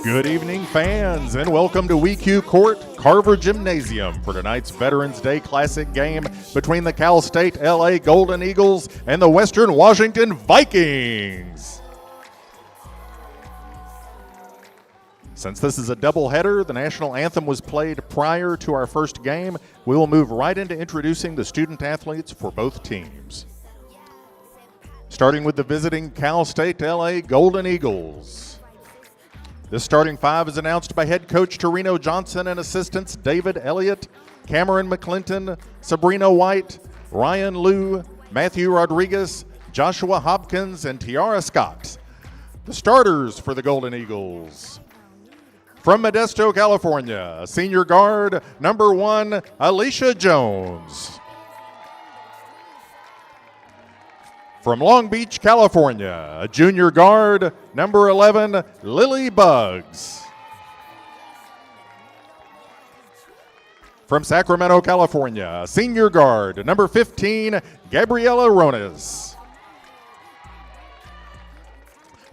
Good evening, fans, and welcome to WECU Court, Carver Gymnasium for tonight's Veterans Day Classic game between the Cal State LA Golden Eagles and the Western Washington Vikings. Since this is a doubleheader, the national anthem was played prior to our first game. We will move right into introducing the student athletes for both teams. Starting with the visiting Cal State LA Golden Eagles. This starting five is announced by head coach Torino Johnson and assistants David Elliott, Cameron McClinton, Sabrina White, Ryan Liu, Matthew Rodriguez, Joshua Hopkins, and Tiara Scott. The starters for the Golden Eagles. From Modesto, California, senior guard, number 1, Alicia Jones. From Long Beach, California, a junior guard, number 11, Lily Buggs. From Sacramento, California, senior guard, number 15, Gabriela Rones.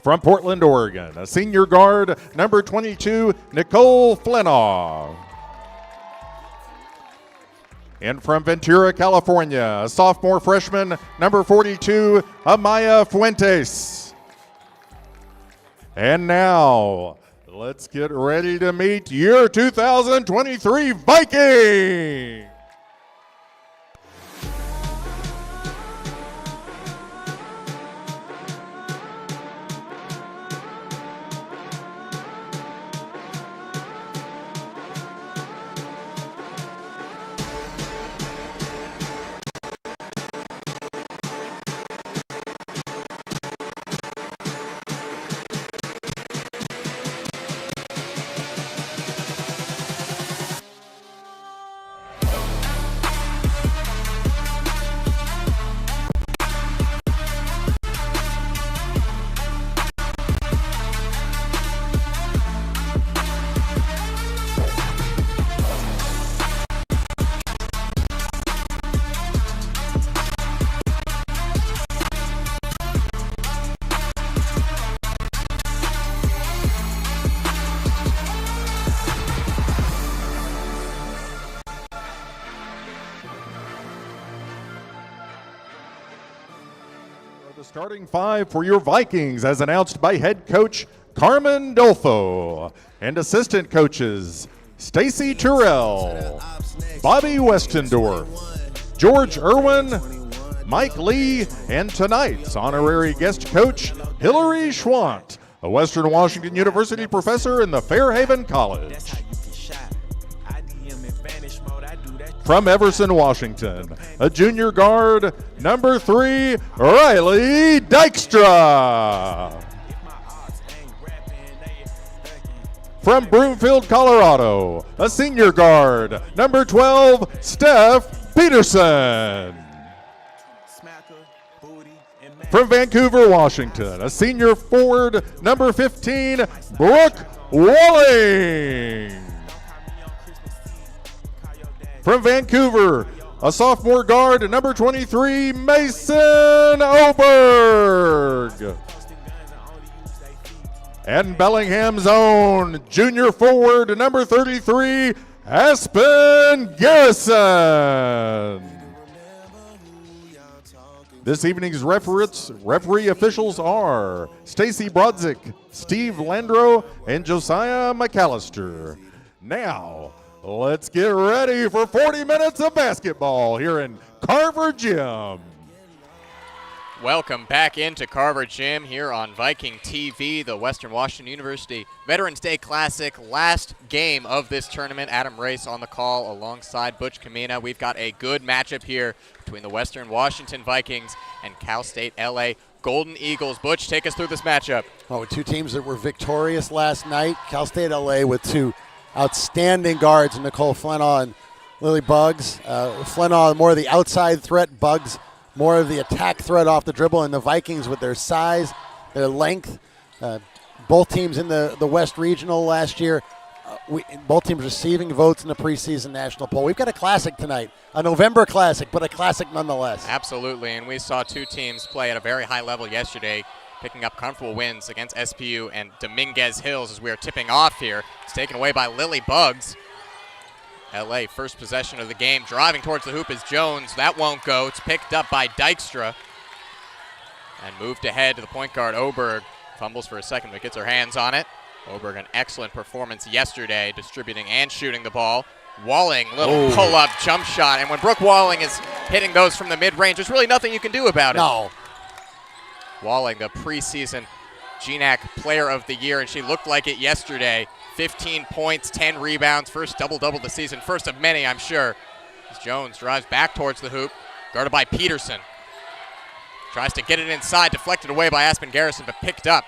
From Portland, Oregon, a senior guard, number 22, Nicole Flenaw. And from Ventura, California, a sophomore freshman, number 42, Amaya Fuentes. And now, let's get ready to meet your 2023 Vikings. The starting five for your Vikings as announced by head coach Carmen Dolfo and assistant coaches Stacy Terrell, Bobby Westendorf, George Irwin, Mike Lee, and tonight's honorary guest coach Hillary Schwant, a Western Washington University professor in the Fairhaven College. From Everson, Washington, a junior guard, number 3, Riley Dykstra. From Broomfield, Colorado, a senior guard, number 12, Steph Peterson. From Vancouver, Washington, a senior forward, number 15, Brooke Walling. From Vancouver, a sophomore guard, number 23, Mason Oberg. And Bellingham's own junior forward, number 33, Aspen Garrison. This evening's referee officials are Stacy Brodzik, Steve Landro, and Josiah McAllister. Now, let's get ready for 40 minutes of basketball here in Carver Gym. Welcome back into Carver Gym here on Viking TV, the Western Washington University Veterans Day Classic, last game of this tournament. Adam Race on the call alongside Butch Kamina. We've got a good matchup here between the Western Washington Vikings and Cal State LA Golden Eagles. Butch, take us through this matchup. Oh, two teams that were victorious last night. Cal State LA with two outstanding guards, Nicole Flenaw and Lily Buggs. Flenaw more of the outside threat, Buggs more of the attack threat off the dribble, and the Vikings with their size, their length. Both teams in the West Regional last year. Both teams receiving votes in the preseason national poll. We've got a classic tonight, a November classic, but a classic nonetheless. Absolutely, and we saw two teams play at a very high level yesterday. picking up comfortable wins against SPU and Dominguez Hills as we are tipping off here. It's taken away by Lily Buggs. LA first possession of the game. Driving towards the hoop is Jones. That won't go. It's picked up by Dykstra. And moved ahead to the point guard, Oberg. Fumbles for a second, but gets her hands on it. Oberg, an excellent performance yesterday, distributing and shooting the ball. Walling, little pull-up jump shot. And when Brooke Walling is hitting those from the mid-range, there's really nothing you can do about it. No. Walling, the preseason GNAC Player of the Year, and she looked like it yesterday. 15 points, 10 rebounds, first double-double of the season, first of many, I'm sure. As Jones drives back towards the hoop, guarded by Peterson. Tries to get it inside, deflected away by Aspen Garrison, but picked up.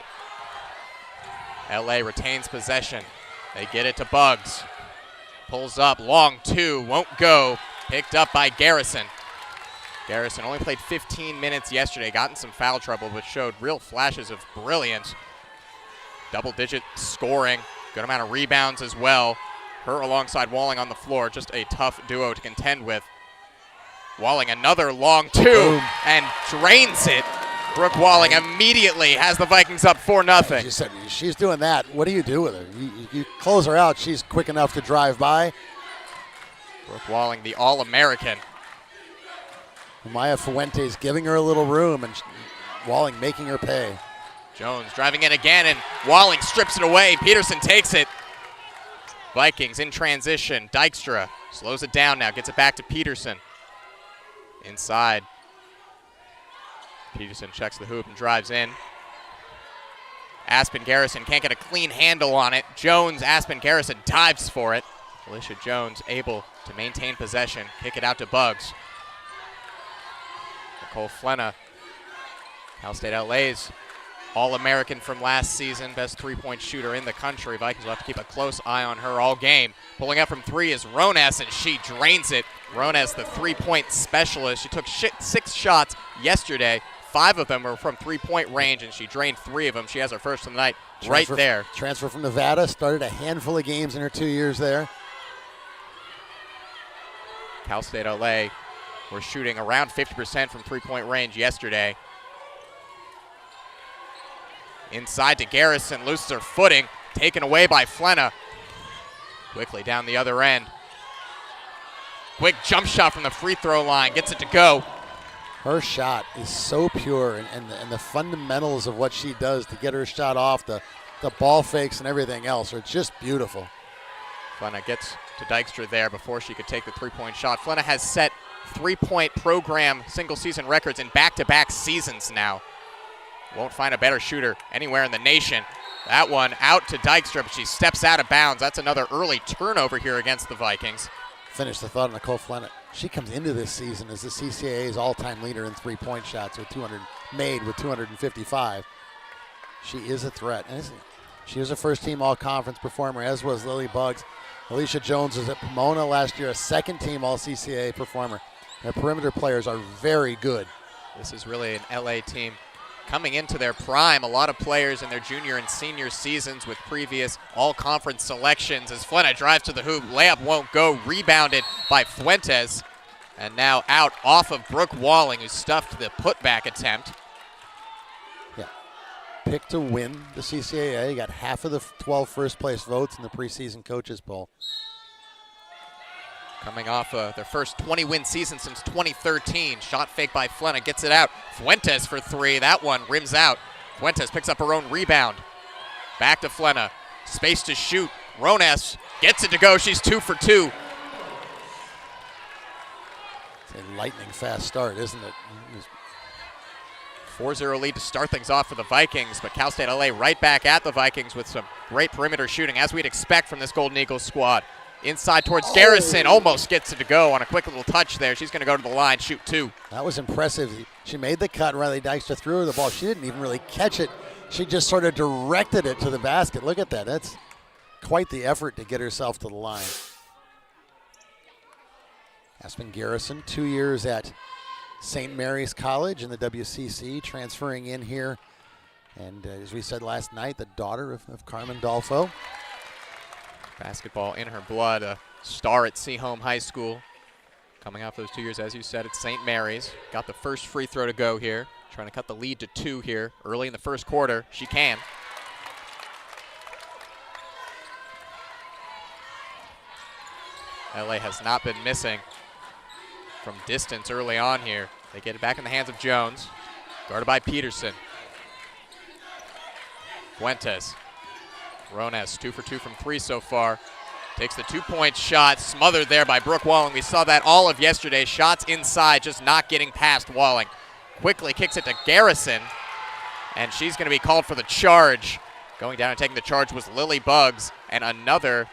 LA retains possession. They get it to Buggs. Pulls up, long two, won't go. Picked up by Garrison. Garrison only played 15 minutes yesterday, got in some foul trouble, but showed real flashes of brilliance. Double-digit scoring, good amount of rebounds as well. Her alongside Walling on the floor, just a tough duo to contend with. Walling another long two and drains it. Brooke Walling immediately has the Vikings up 4-0. She said, she's doing that. What do you do with her? You close her out. She's quick enough to drive by. Brooke Walling, the All-American. Maya Fuentes giving her a little room and Walling making her pay. Jones driving in again and Walling strips it away. Peterson takes it. Vikings in transition. Dykstra slows it down now, gets it back to Peterson. Inside. Peterson checks the hoop and drives in. Aspen Garrison can't get a clean handle on it. Jones, Aspen Garrison dives for it. Alicia Jones able to maintain possession. Kick it out to Buggs. Nicole Flenna, Cal State LA's All-American from last season, best three-point shooter in the country. Vikings will have to keep a close eye on her all game. Pulling up from three is Rones, and she drains it. Rones, the three-point specialist. She took 6 shots yesterday. 5 of them were from three-point range, and she drained 3 of them. She has her first of the night right there. Transfer from Nevada, started a handful of games in her 2 years there. Cal State LA were shooting around 50% from three-point range yesterday. Inside to Garrison, loses her footing, taken away by Flenna. Quickly down the other end. Quick jump shot from the free throw line, gets it to go. Her shot is so pure, and the fundamentals of what she does to get her shot off, the ball fakes and everything else are just beautiful. Flenna gets to Dykstra there before she could take the three-point shot. Flenna has set three-point program single-season records in back-to-back seasons now. Won't find a better shooter anywhere in the nation. That one out to Dykstra, but she steps out of bounds. That's another early turnover here against the Vikings. Finish the thought on Nicole Flenna. She comes into this season as the CCAA's all-time leader in three-point shots with 255. She is a threat. And she was a first-team all-conference performer, as was Lily Buggs. Alicia Jones was at Pomona last year, a second-team all-CCAA performer. Their perimeter players are very good. This is really an LA team coming into their prime. A lot of players in their junior and senior seasons with previous all-conference selections. As Flenna drives to the hoop, layup won't go, rebounded by Fuentes. And now out off of Brooke Walling, who stuffed the putback attempt. Yeah, picked to win the CCAA. Got half of the 12 first-place votes in the preseason coaches poll. Coming off their first 20-win season since 2013. Shot fake by Flenna, gets it out. Fuentes for 3, that one rims out. Fuentes picks up her own rebound. Back to Flenna, space to shoot. Rones gets it to go, she's 2 for 2. It's a lightning fast start, isn't it? 4-0 lead to start things off for the Vikings, but Cal State LA right back at the Vikings with some great perimeter shooting, as we'd expect from this Golden Eagles squad. Inside towards Garrison, almost gets it to go on a quick little touch there. She's going to go to the line, shoot 2. That was impressive. She made the cut, Riley Dykstra threw her the ball. She didn't even really catch it. She just sort of directed it to the basket. Look at that. That's quite the effort to get herself to the line. Aspen Garrison, 2 years at St. Mary's College in the WCC, transferring in here. And as we said last night, the daughter of Carmen Dolfo. Basketball in her blood, a star at Seaholm High School. Coming off those 2 years, as you said, at St. Mary's. Got the first free throw to go here. Trying to cut the lead to 2 here early in the first quarter. She can. LA has not been missing from distance early on here. They get it back in the hands of Jones. Guarded by Peterson. Fuentes. Rones 2 for 2 from 3 so far. Takes the 2-point shot, smothered there by Brooke Walling. We saw that all of yesterday. Shots inside, just not getting past Walling. Quickly kicks it to Garrison, and she's going to be called for the charge. Going down and taking the charge was Lily Buggs, and another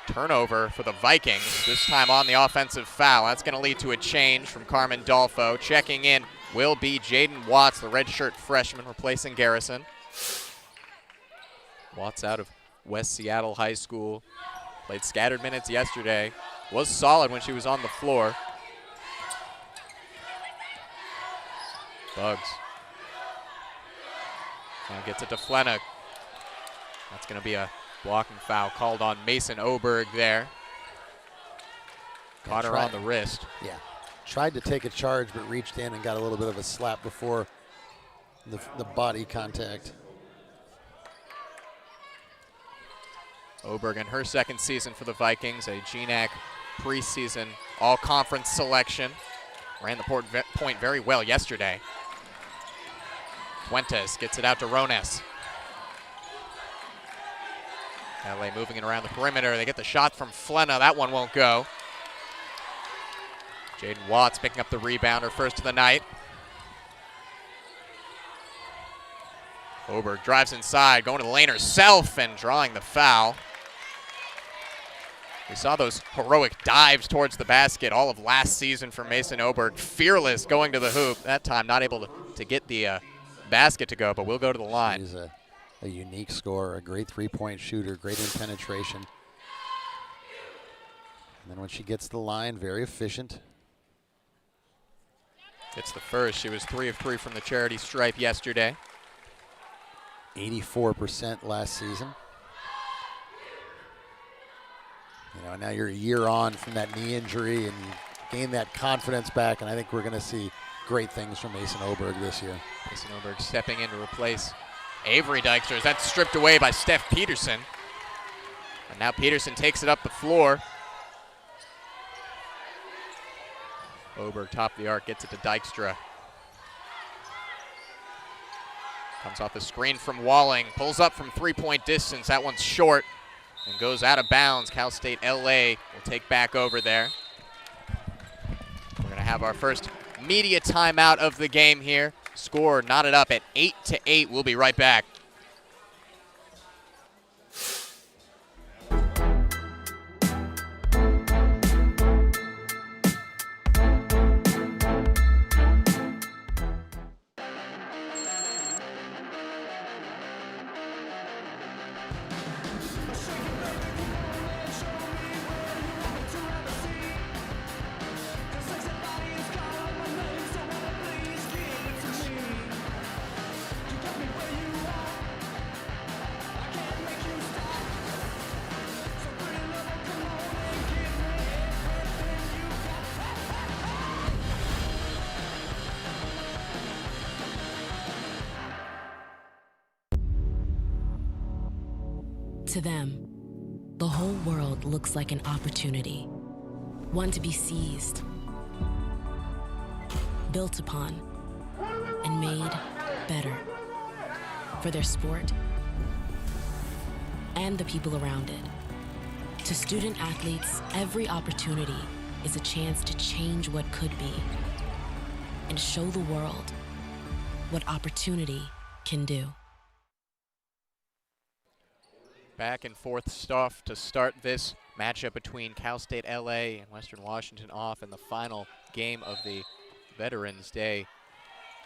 turnover for the Vikings, this time on the offensive foul. That's going to lead to a change from Carmen Dolfo. Checking in will be Jaden Watts, the redshirt freshman, replacing Garrison. Watts out of West Seattle High School. Played scattered minutes yesterday. Was solid when she was on the floor. Buggs. Now gets it to Flenna. That's going to be a blocking foul called on Mason Oberg there. Caught her on the wrist. Yeah. Tried to take a charge, but reached in and got a little bit of a slap before the body contact. Oberg in her second season for the Vikings, a GNAC preseason all-conference selection. Ran the point very well yesterday. Fuentes gets it out to Rones. LA moving it around the perimeter. They get the shot from Flenna. That one won't go. Jaden Watts picking up the rebound, her first of the night. Oberg drives inside, going to the lane herself and drawing the foul. We saw those heroic dives towards the basket all of last season from Mason Oberg. Fearless going to the hoop. That time not able to get the basket to go, but will go to the line. She's a unique scorer, a great three-point shooter, great in penetration. And then when she gets to the line, very efficient. Gets the first. She was 3 of 3 from the charity stripe yesterday. 84% last season. You know, now you're a year on from that knee injury and you gain that confidence back, and I think we're going to see great things from Mason Oberg this year. Mason Oberg stepping in to replace Avery Dykstra as that's stripped away by Steph Peterson. And now Peterson takes it up the floor. Oberg top of the arc, gets it to Dykstra. Comes off the screen from Walling, pulls up from 3-point distance. That one's short and goes out of bounds. Cal State LA will take back over there. We're going to have our first media timeout of the game here. Score knotted up at 8-8. We'll be right back. To them, the whole world looks like an opportunity, one to be seized, built upon, and made better for their sport and the people around it. To student athletes, every opportunity is a chance to change what could be and show the world what opportunity can do. Back and forth stuff to start this matchup between Cal State LA and Western Washington off in the final game of the Veterans Day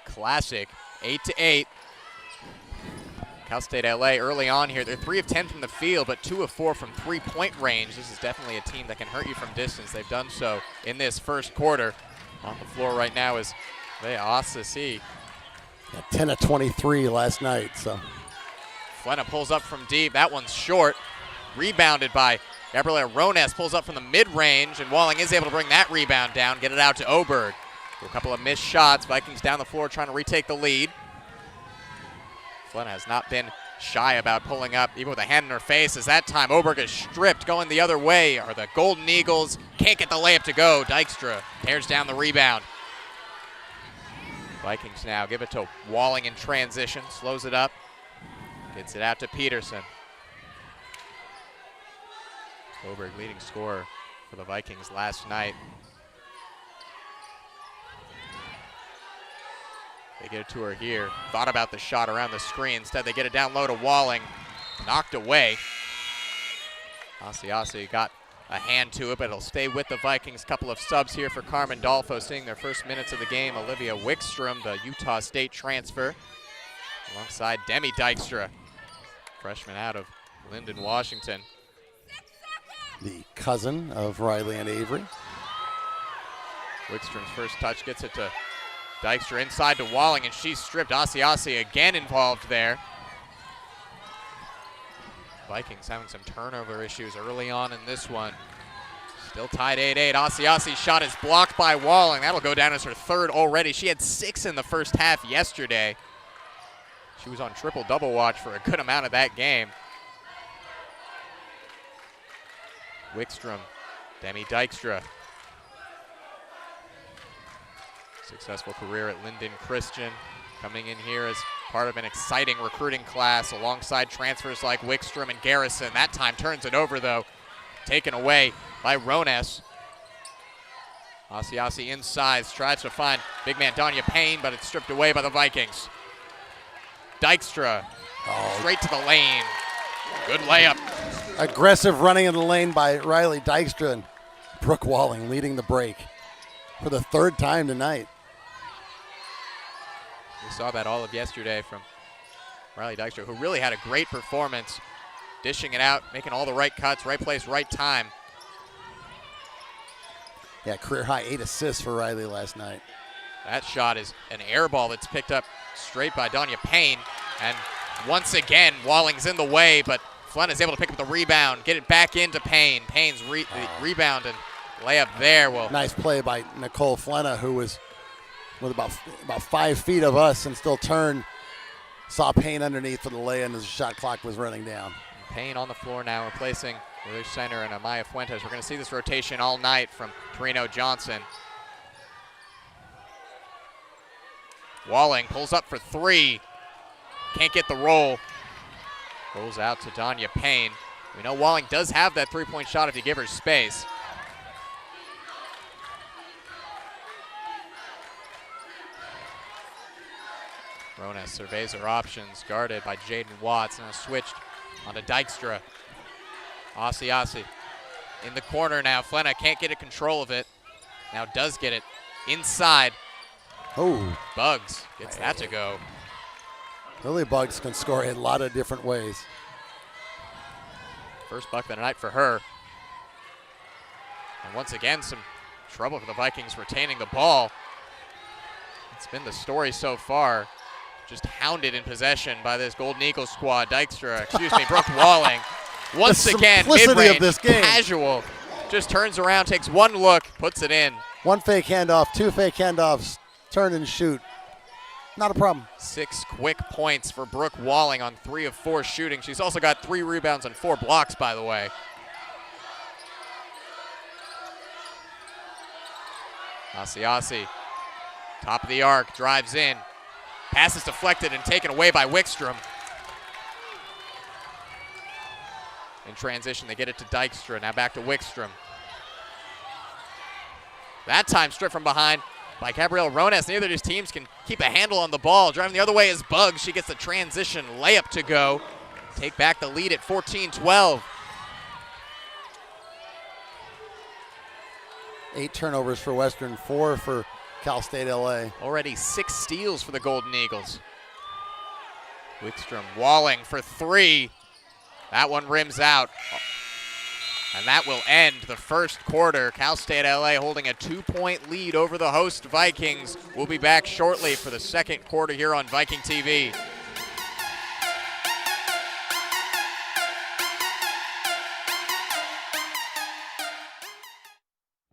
Classic. 8-8. Cal State LA early on here. They're 3 of 10 from the field, but 2 of 4 from 3-point range. This is definitely a team that can hurt you from distance. They've done so in this first quarter. On the floor right now is Vea Asasi. Yeah, 10 of 23 last night, so. Flenna pulls up from deep. That one's short. Rebounded by Gabriela Rones. Pulls up from the mid-range, and Walling is able to bring that rebound down, get it out to Oberg. A couple of missed shots. Vikings down the floor trying to retake the lead. Flynn has not been shy about pulling up, even with a hand in her face, as that time Oberg is stripped. Going the other way are the Golden Eagles. Can't get the layup to go. Dykstra tears down the rebound. Vikings now give it to Walling in transition. Slows it up. Gets it out to Peterson. Oberg leading scorer for the Vikings last night. They get it to her here. Thought about the shot around the screen. Instead, they get it down low to Walling. Knocked away. Asiasi got a hand to it, but it'll stay with the Vikings. Couple of subs here for Carmen Dolfo, seeing their first minutes of the game. Olivia Wickstrom, the Utah State transfer, alongside Demi Dykstra, freshman out of Linden, Washington. The cousin of Riley and Avery. Wickstrom's first touch gets it to Dykstra inside to Walling, and she's stripped. Asiasi again involved there. Vikings having some turnover issues early on in this one. Still tied 8-8. Asiasi's shot is blocked by Walling. That'll go down as her third already. She had 6 in the first half yesterday. She was on triple-double watch for a good amount of that game. Wickstrom, Demi Dykstra. Successful career at Linden Christian, coming in here as part of an exciting recruiting class alongside transfers like Wickstrom and Garrison. That time turns it over though, taken away by Rones. Asiasi inside, tries to find big man Danya Payne, but it's stripped away by the Vikings. Dykstra, straight to the lane. Good layup. Aggressive running in the lane by Riley Dykstra, and Brooke Walling leading the break for the third time tonight. We saw that all of yesterday from Riley Dykstra, who really had a great performance, dishing it out, making all the right cuts, right place, right time. Yeah, career high 8 assists for Riley last night. That shot is an air ball that's picked up straight by Danya Payne. And once again, Walling's in the way, but Flynn is able to pick up the rebound, get it back into Payne. Payne's rebound and layup there. Well, nice play by Nicole Flenna, who was with about 5 feet of us and still turned. Saw Payne underneath for the lay-in as the shot clock was running down. Payne on the floor now, replacing their center and Amaya Fuentes. We're going to see this rotation all night from Torino Johnson. Walling pulls up for 3. Can't get the roll. Rolls out to Danya Payne. We know Walling does have that three-point shot if you give her space. Ronas surveys her options, guarded by Jaden Watts. Now switched onto Dykstra. Asiasi in the corner now. Flenna can't get a control of it. Now does get it inside. Oh. Bugs gets that to go. Lily Bugs can score in a lot of different ways. First bucket of the night for her. And once again, some trouble for the Vikings retaining the ball. It's been the story so far. Just hounded in possession by this Golden Eagles squad. Brooke Walling. Once again, mid-range, casual. Just turns around, takes one look, puts it in. 1 fake handoff, 2 fake handoffs, turn and shoot. Not a problem. 6 quick points for Brooke Walling on 3 of 4 shooting. She's also got 3 rebounds and 4 blocks, by the way. Asiasi, top of the arc, drives in. Pass is deflected and taken away by Wickstrom. In transition, they get it to Dykstra. Now back to Wickstrom. That time stripped from behind by Gabrielle Rones. Neither of these teams can keep a handle on the ball. Driving the other way is Bugs. She gets the transition layup to go. Take back the lead at 14-12. 8 turnovers for Western, 4 for Cal State LA. Already 6 steals for the Golden Eagles. Wickstrom Walling for 3. That one rims out. And that will end the first quarter. Cal State LA holding a 2-point lead over the host Vikings. We'll be back shortly for the second quarter here on Viking TV.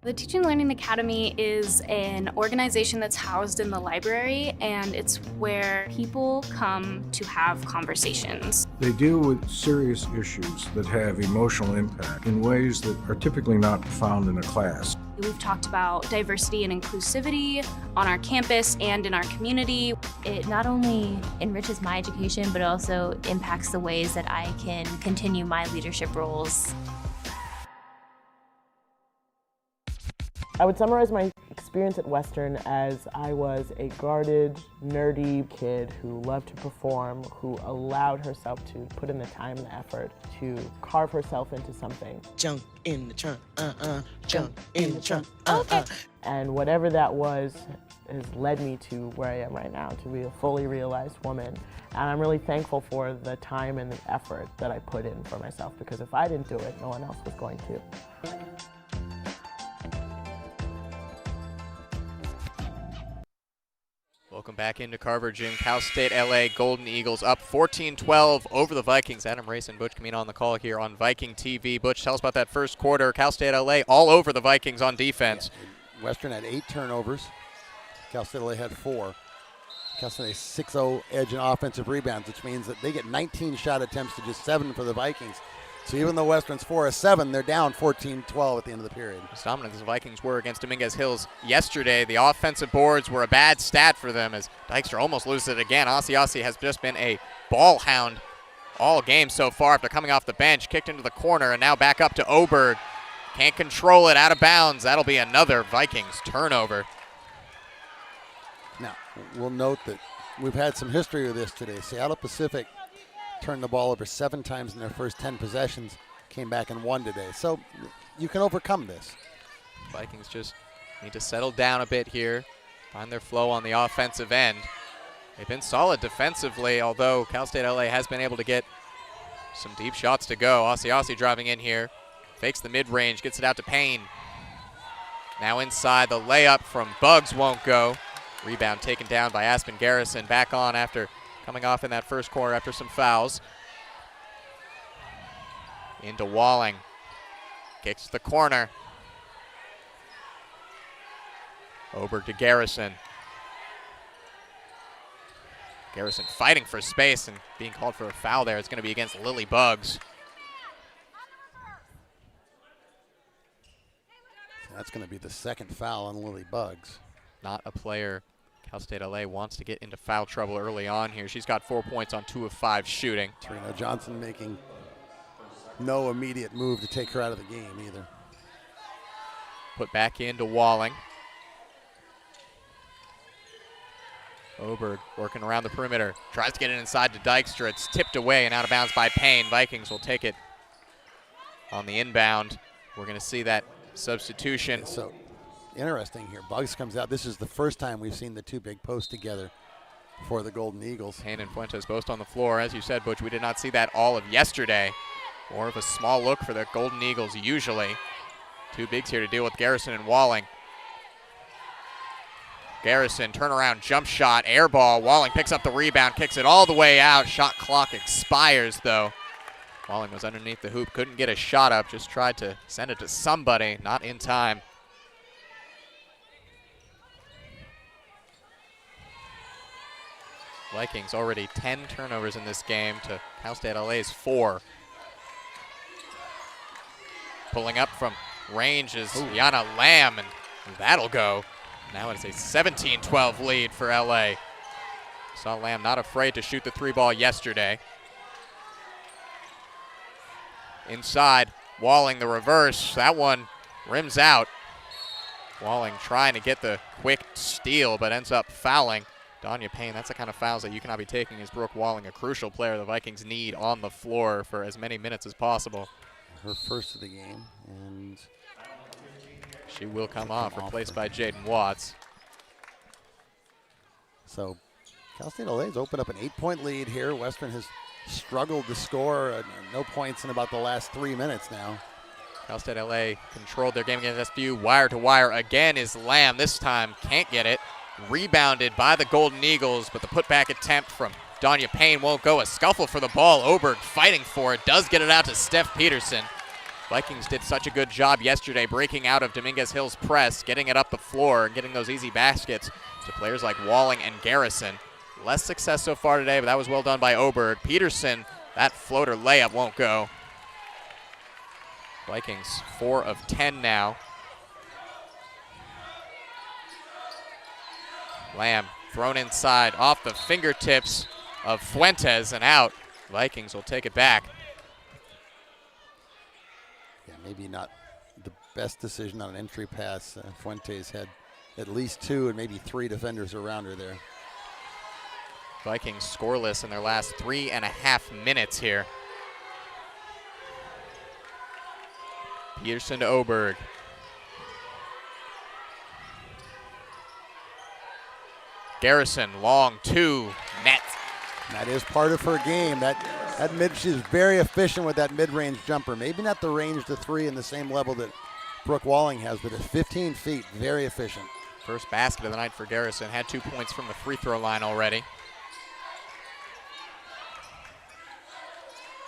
The Teaching and Learning Academy is an organization that's housed in the library, and it's where people come to have conversations. They deal with serious issues that have emotional impact in ways that are typically not found in a class. We've talked about diversity and inclusivity on our campus and in our community. It not only enriches my education, but also impacts the ways that I can continue my leadership roles. I would summarize my experience at Western as I was a guarded, nerdy kid who loved to perform, who allowed herself to put in the time and effort to carve herself into something. Jump in the trunk, jump in the trunk, Okay. And whatever that was has led me to where I am right now, to be a fully realized woman. And I'm really thankful for the time and the effort that I put in for myself, because if I didn't do it, no one else was going to. Welcome back into Carver Gym. Cal State LA Golden Eagles up 14-12 over the Vikings. Adam Race and Butch Camino on the call here on Viking TV. Butch, tell us about that first quarter. Cal State LA all over the Vikings on defense. Western had 8 turnovers. Cal State LA had 4. Cal State a 6-0 edge in offensive rebounds, which means that they get 19 shot attempts to just 7 for the Vikings. So even though Western's 4-7, they're down 14-12 at the end of the period. As dominant as the Vikings were against Dominguez Hills yesterday, the offensive boards were a bad stat for them as Dykstra almost loses it again. Ossie has just been a ball hound all game so far after coming off the bench, kicked into the corner, and now back up to Oberg. Can't control it, out of bounds. That'll be another Vikings turnover. Now, we'll note that we've had some history with this today. Seattle Pacific turned the ball over 7 times in their first 10 possessions, came back and won today. So you can overcome this. Vikings just need to settle down a bit here, find their flow on the offensive end. They've been solid defensively, although Cal State LA has been able to get some deep shots to go. Ossie driving in here, fakes the mid-range, gets it out to Payne. Now inside, the layup from Buggs won't go. Rebound taken down by Aspen Garrison, back on after coming off in that first quarter after some fouls. Into Walling. Kicks to the corner. Oberg to Garrison. Garrison fighting for space and being called for a foul there. It's going to be against Lily Buggs. That's going to be the second foul on Lily Buggs. Not a player Cal State LA wants to get into foul trouble early on here. She's got 4 points on 2 of 5 shooting. Trina Johnson making no immediate move to take her out of the game either. Put back into Walling. Oberg working around the perimeter. Tries to get it inside to Dykstra. It's tipped away and out of bounds by Payne. Vikings will take it on the inbound. We're going to see that substitution. So interesting here. Buggs comes out. This is the first time we've seen the 2 big posts together for the Golden Eagles. Payne and Fuentes both on the floor. As you said, Butch, we did not see that all of yesterday. More of a small look for the Golden Eagles usually. 2 bigs here to deal with Garrison and Walling. Garrison, turnaround jump shot, air ball. Walling picks up the rebound, kicks it all the way out. Shot clock expires though. Walling was underneath the hoop, couldn't get a shot up, just tried to send it to somebody, not in time. Vikings already 10 turnovers in this game to Cal State LA's 4. Pulling up from range is Yana Lamb, and that'll go. Now it's a 17-12 lead for LA. Saw Lamb not afraid to shoot the 3 ball yesterday. Inside, Walling the reverse. That one rims out. Walling trying to get the quick steal, but ends up fouling. Danya Payne, that's the kind of fouls that you cannot be taking as Brooke Walling, a crucial player the Vikings need on the floor for as many minutes as possible. Her first of the game, and she will come off, replaced by Jaden Watts. So Cal State LA's opened up an 8-point lead here. Western has struggled to score no points in about the last 3 minutes now. Cal State LA controlled their game against SVU. Wire to wire again is Lamb. This time can't get it. Rebounded by the Golden Eagles, but the putback attempt from Danya Payne won't go. A scuffle for the ball. Oberg fighting for it. Does get it out to Steph Peterson. Vikings did such a good job yesterday breaking out of Dominguez Hill's press, getting it up the floor, and getting those easy baskets to players like Walling and Garrison. Less success so far today, but that was well done by Oberg. Peterson, that floater layup won't go. Vikings 4 of 10 now. Lamb thrown inside off the fingertips of Fuentes and out. Vikings will take it back. Yeah, maybe not the best decision on an entry pass. Fuentes had at least 2 and maybe 3 defenders around her there. Vikings scoreless in their last 3.5 minutes here. Peterson to Oberg. Garrison, long 2, net. That is part of her game. She's very efficient with that mid-range jumper. Maybe not the range to 3 in the same level that Brooke Walling has, but at 15 feet, very efficient. First basket of the night for Garrison. Had 2 points from the free throw line already.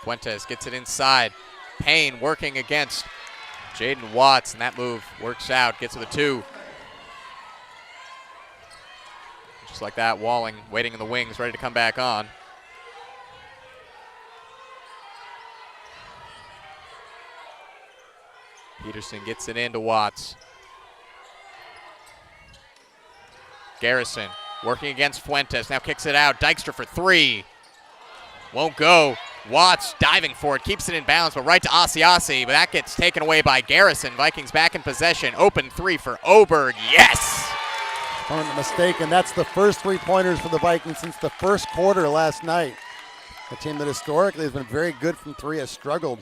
Fuentes gets it inside. Payne working against Jaden Watts, and that move works out, gets to the 2. Just like that, Walling waiting in the wings, ready to come back on. Peterson gets it into Watts. Garrison working against Fuentes, now kicks it out. Dykstra for 3. Won't go. Watts diving for it, keeps it in bounds, but right to Asiasi, but that gets taken away by Garrison. Vikings back in possession. Open 3 for Oberg. Yes! If I'm not mistaken, that's the first 3-pointers for the Vikings since the first quarter last night. A team that historically has been very good from 3 has struggled.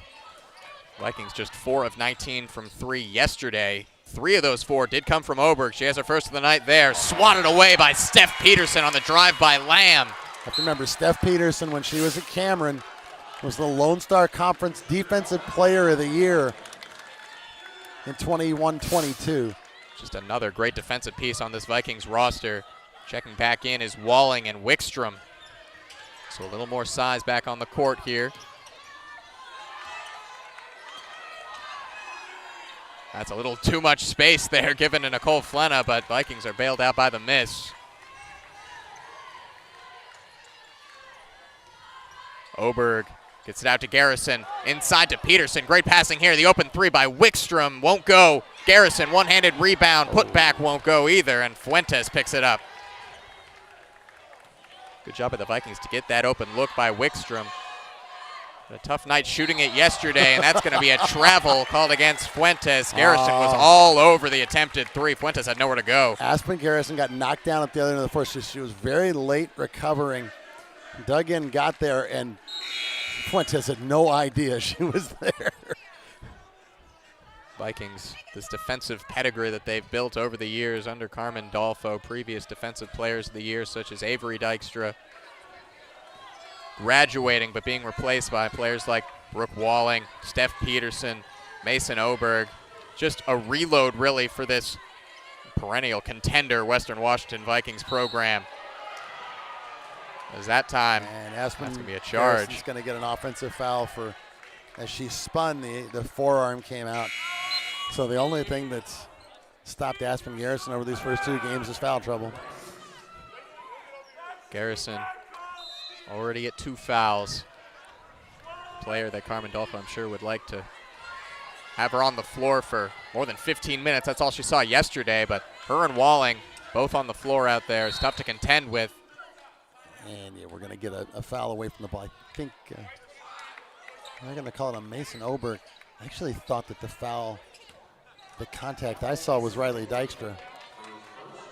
Vikings just 4 of 19 from 3 yesterday. 3 of those 4 did come from Oberg. She has her first of the night there. Swatted away by Steph Peterson on the drive by Lamb. You have to remember, Steph Peterson, when she was at Cameron, was the Lone Star Conference Defensive Player of the Year in 21-22. Just another great defensive piece on this Vikings roster. Checking back in is Walling and Wickstrom. So a little more size back on the court here. That's a little too much space there given to Nicole Flenna, but Vikings are bailed out by the miss. Oberg gets it out to Garrison, inside to Peterson. Great passing here. The open 3 by Wickstrom won't go. Garrison, one-handed rebound, put back won't go either, and Fuentes picks it up. Good job by the Vikings to get that open look by Wickstrom. A tough night shooting it yesterday, and that's going to be a travel called against Fuentes. Garrison was all over the attempted 3. Fuentes had nowhere to go. Aspen Garrison got knocked down at the other end of the floor. She was very late recovering. Dug in, got there, and Fuentes had no idea she was there. Vikings, this defensive pedigree that they've built over the years under Carmen Dolfo, previous defensive players of the year such as Avery Dykstra, graduating but being replaced by players like Brooke Walling, Steph Peterson, Mason Oberg. Just a reload really for this perennial contender Western Washington Vikings program. As that time, and Aspen, that's going to be a charge. She's going to get an offensive foul for, as she spun, the forearm came out. So the only thing that's stopped Aspen Garrison over these first 2 games is foul trouble. Garrison already at 2 fouls. Player that Carmen Dolfo, I'm sure, would like to have her on the floor for more than 15 minutes. That's all she saw yesterday, but her and Walling both on the floor out there. It's tough to contend with. And yeah, we're going to get a foul away from the ball. I think they're going to call it a Mason Oberg. I actually thought that the contact I saw was Riley Dykstra.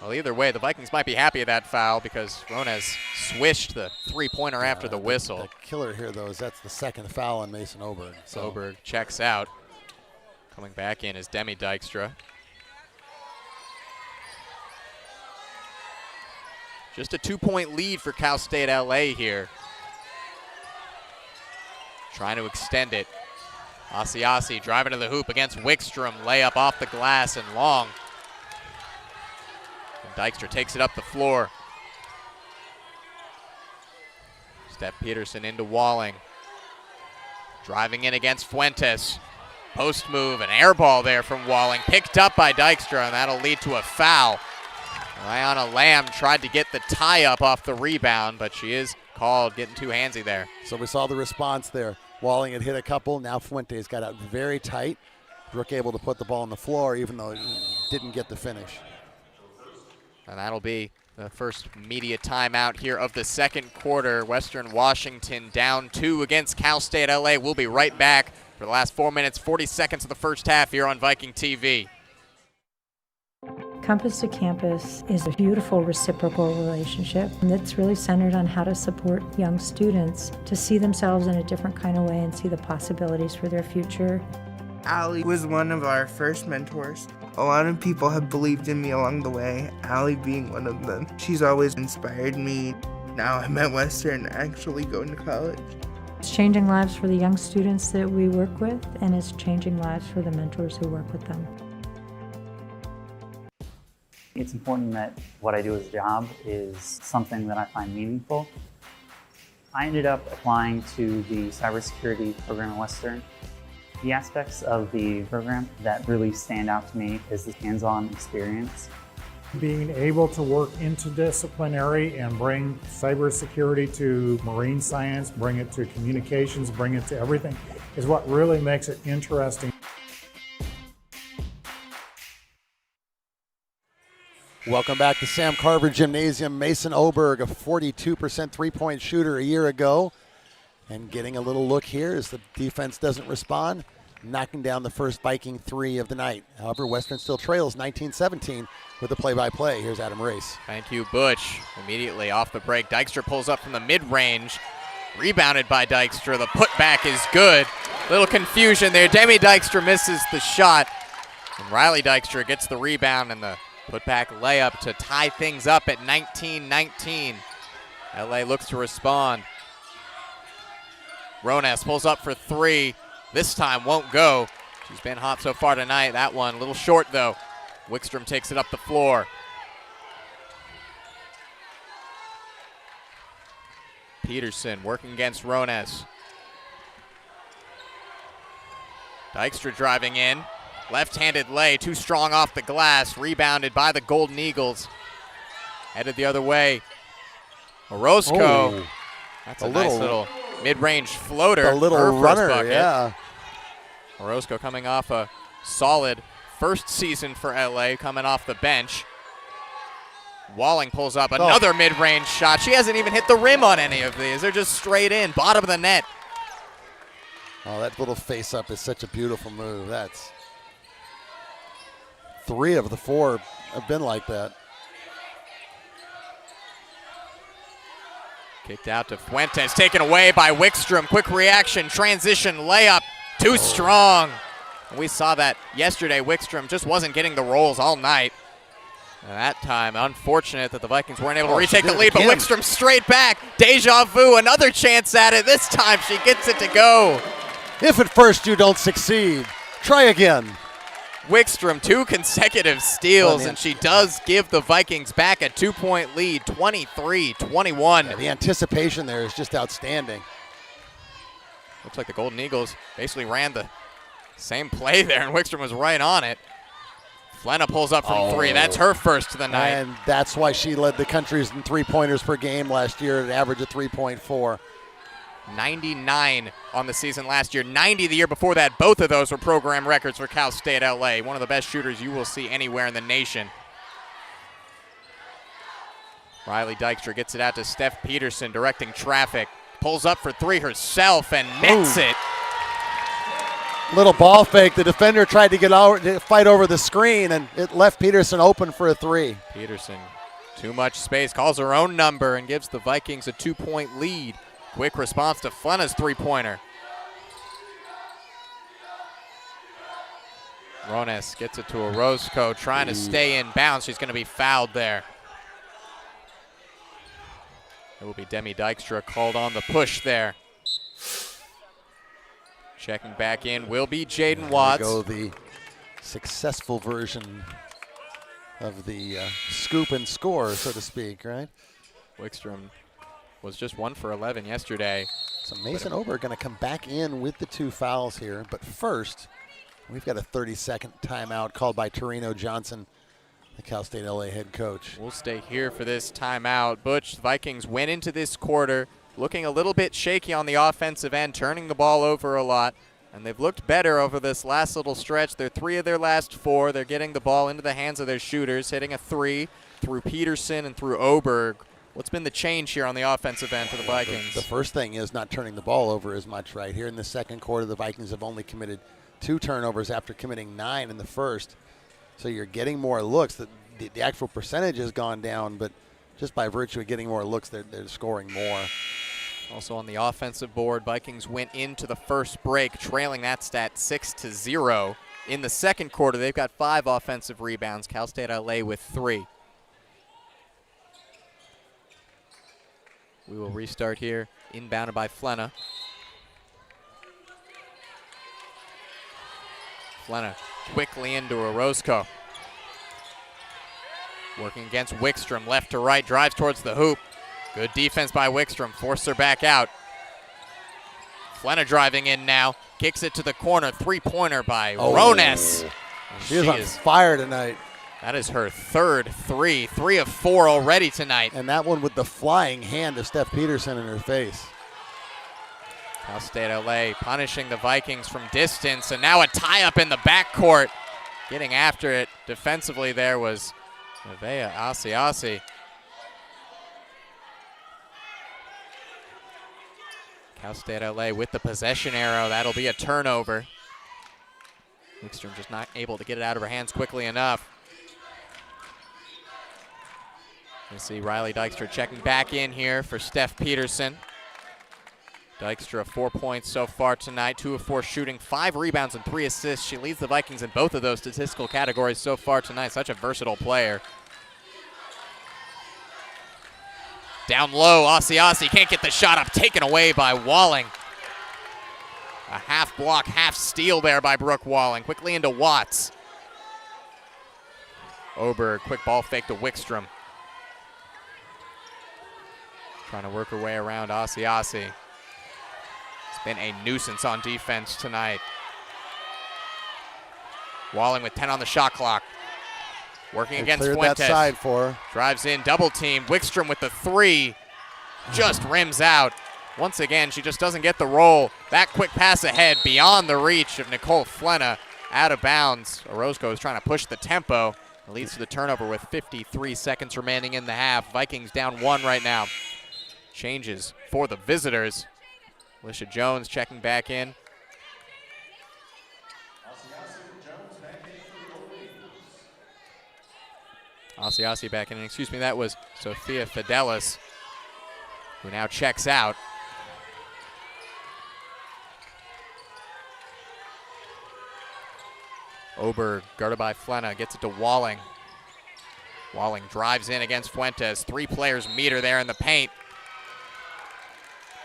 Well, either way, the Vikings might be happy with that foul because Rones swished the 3-pointer after the whistle. The killer here, though, is that's the second foul on Mason Oberg. So Oberg checks out. Coming back in is Demi Dykstra. Just a 2-point lead for Cal State LA here. Trying to extend it. Asiasi driving to the hoop against Wickstrom. Layup off the glass and long. And Dykstra takes it up the floor. Steph Peterson into Walling. Driving in against Fuentes. Post move, an air ball there from Walling, picked up by Dykstra, and that'll lead to a foul. Rihanna Lamb tried to get the tie-up off the rebound, but she is called getting too handsy there. So we saw the response there. Walling had hit a couple. Now Fuentes got out very tight. Brooke able to put the ball on the floor, even though he didn't get the finish. And that'll be the first media timeout here of the second quarter. Western Washington down 2 against Cal State LA. We'll be right back for the last 4 minutes, 40 seconds of the first half here on Viking TV. Campus to Campus is a beautiful reciprocal relationship that's really centered on how to support young students to see themselves in a different kind of way and see the possibilities for their future. Allie was one of our first mentors. A lot of people have believed in me along the way, Allie being one of them. She's always inspired me. Now I'm at Western, actually going to college. It's changing lives for the young students that we work with, and it's changing lives for the mentors who work with them. It's important that what I do as a job is something that I find meaningful. I ended up applying to the cybersecurity program at Western. The aspects of the program that really stand out to me is the hands-on experience. Being able to work interdisciplinary and bring cybersecurity to marine science, bring it to communications, bring it to everything, is what really makes it interesting. Welcome back to Sam Carver Gymnasium. Mason Oberg, a 42% three-point shooter a year ago. And getting a little look here as the defense doesn't respond, knocking down the first Viking three of the night. However, Western still trails 19-17 with the play-by-play. Here's Adam Race. Thank you, Butch. Immediately off the break, Dykstra pulls up from the mid-range. Rebounded by Dykstra. The putback is good. Little confusion there. Demi Dykstra misses the shot. And Riley Dykstra gets the rebound and the putback layup to tie things up at 19-19. LA looks to respond. Ronas pulls up for three. This time won't go. She's been hot so far tonight. That one a little short though. Wickstrom takes it up the floor. Peterson working against Ronas. Dykstra driving in. Left-handed lay, too strong off the glass. Rebounded by the Golden Eagles. Headed the other way. Orozco. Oh, That's a nice little mid-range floater. A little runner, yeah. Orozco coming off a solid first season for LA, coming off the bench. Walling pulls up another mid-range shot. She hasn't even hit the rim on any of these. They're just straight in, bottom of the net. Oh, that little face-up is such a beautiful move. That's 3 of the 4 have been like that. Kicked out to Fuentes, taken away by Wickstrom. Quick reaction, transition, layup, too strong. We saw that yesterday. Wickstrom just wasn't getting the rolls all night. And that time, unfortunate that the Vikings weren't able to retake the lead, but Wickstrom straight back. Deja vu, another chance at it. This time she gets it to go. If at first you don't succeed, try again. Wickstrom, 2 consecutive steals, and she does give the Vikings back a 2-point lead, 23-21. Yeah, the anticipation there is just outstanding. Looks like the Golden Eagles basically ran the same play there, and Wickstrom was right on it. Flenna pulls up from 3. That's her first of the night. And that's why she led the country in three-pointers per game last year at an average of 3.4. 99 on the season last year, 90 the year before that. Both of those were program records for Cal State LA. One of the best shooters you will see anywhere in the nation. Riley Dykstra gets it out to Steph Peterson, directing traffic. Pulls up for 3 herself and nets it. Little ball fake. The defender tried to get out to fight over the screen, and it left Peterson open for a 3. Peterson, too much space, calls her own number and gives the Vikings a 2-point lead. Quick response to Flenna's three-pointer. Ronas gets it to Orozco, trying to stay in bounds. She's going to be fouled there. It will be Demi Dykstra called on the push there. Checking back in will be Jaden Watts. There we go, the successful version of the scoop and score, so to speak, right? Wickstrom was just 1 for 11 yesterday. So Mason Oberg going to come back in with the 2 fouls here, but first, We've got a 30-second timeout called by Torino Johnson, the Cal State LA head coach. We'll stay here for this timeout. Butch, the Vikings went into this quarter looking a little bit shaky on the offensive end, turning the ball over a lot, and they've looked better over this last little stretch. They're 3 of their last 4. They're getting the ball into the hands of their shooters, hitting a 3 through Peterson and through Oberg. What's been the change here on the offensive end for the Vikings? The first thing is not turning the ball over as much right here. In the second quarter, the Vikings have only committed 2 turnovers after committing 9 in the first. So you're getting more looks. The actual percentage has gone down, but just by virtue of getting more looks, they're scoring more. Also on the offensive board, Vikings went into the first break trailing that stat 6-0. In the second quarter, they've got 5 offensive rebounds. Cal State LA with 3. We will restart here, inbounded by Flenna. Flenna quickly into Orozco. Working against Wickstrom, left to right, drives towards the hoop. Good defense by Wickstrom, forced her back out. Flenna driving in now, kicks it to the corner, 3-pointer by Rones. She is on fire tonight. That is her third 3 of 4 already tonight. And that one with the flying hand of Steph Peterson in her face. Cal State LA punishing the Vikings from distance, and now a tie-up in the backcourt. Getting after it defensively there was Nevaeh Asiasi. Cal State LA with the possession arrow. That'll be a turnover. Wickstrom just not able to get it out of her hands quickly enough. You see Riley Dykstra checking back in here for Steph Peterson. Dykstra 4 points so far tonight, 2 of 4 shooting, 5 rebounds and 3 assists. She leads the Vikings in both of those statistical categories so far tonight. Such a versatile player. Down low, Asiasi can't get the shot up, taken away by Walling. A half block, half steal there by Brooke Walling. Quickly into Watts. Oberg, quick ball fake to Wickstrom. Trying to work her way around Asiasi. It's been a nuisance on defense tonight. Walling with 10 on the shot clock. Working against Fuentes. That side for her. Drives in, double team. Wickstrom with the 3. Just rims out. Once again, she just doesn't get the roll. That quick pass ahead beyond the reach of Nicole Flenna. Out of bounds. Orozco is trying to push the tempo. It leads to the turnover with 53 seconds remaining in the half. Vikings down 1 right now. Changes for the visitors. Alicia Jones checking back in. Asiasi back in, excuse me, that was Sophia Fidelis, who now checks out. Oberg, guarded by Flenna, gets it to Walling. Walling drives in against Fuentes. 3 players meet her there in the paint.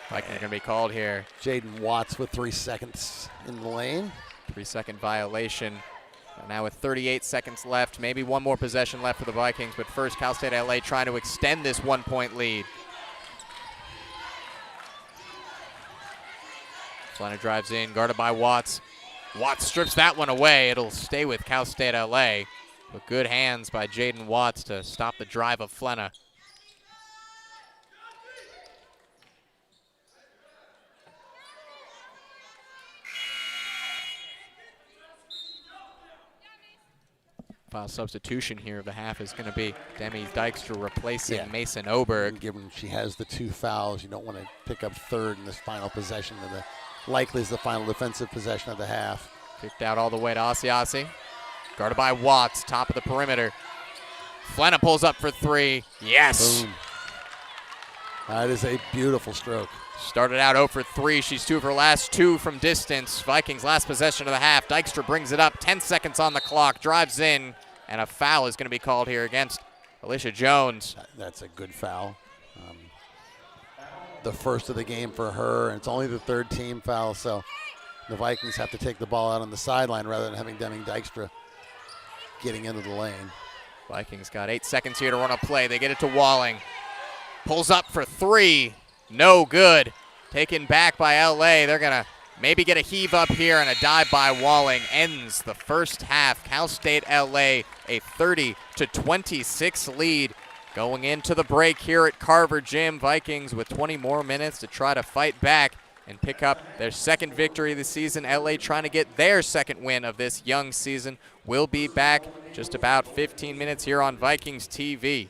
Vikings going to be called here. Jaden Watts with 3 seconds in the lane. 3-second violation. Now with 38 seconds left, maybe one more possession left for the Vikings, but first Cal State LA trying to extend this 1-point lead. Flenna drives in, guarded by Watts. Watts strips that one away. It'll stay with Cal State LA, but good hands by Jaden Watts to stop the drive of Flenna. Substitution here of the half is going to be Demi Dykstra replacing Mason Oberg. Given she has the 2 fouls, you don't want to pick up third in this final possession of the likely is the final defensive possession of the half. Kicked out all the way to Asiasi. Guarded by Watts, top of the perimeter. Flenna pulls up for 3. Yes. Boom. That is a beautiful stroke. Started out 0 for 3. She's 2 of her last 2 from distance. Vikings last possession of the half. Dykstra brings it up. 10 seconds on the clock. Drives in. And a foul is going to be called here against Alicia Jones. That's a good foul. The first of the game for her, and it's only the 3rd team foul, so the Vikings have to take the ball out on the sideline rather than having Demi Dykstra getting into the lane. Vikings got 8 seconds here to run a play. They get it to Walling. Pulls up for 3. No good. Taken back by LA. They're going to maybe get a heave up here, and a dive by Walling ends the first half. Cal State LA a 30-26 lead. Going into the break here at Carver Gym, Vikings with 20 more minutes to try to fight back and pick up their second victory of the season. LA trying to get their second win of this young season. We'll be back just about 15 minutes here on Vikings TV.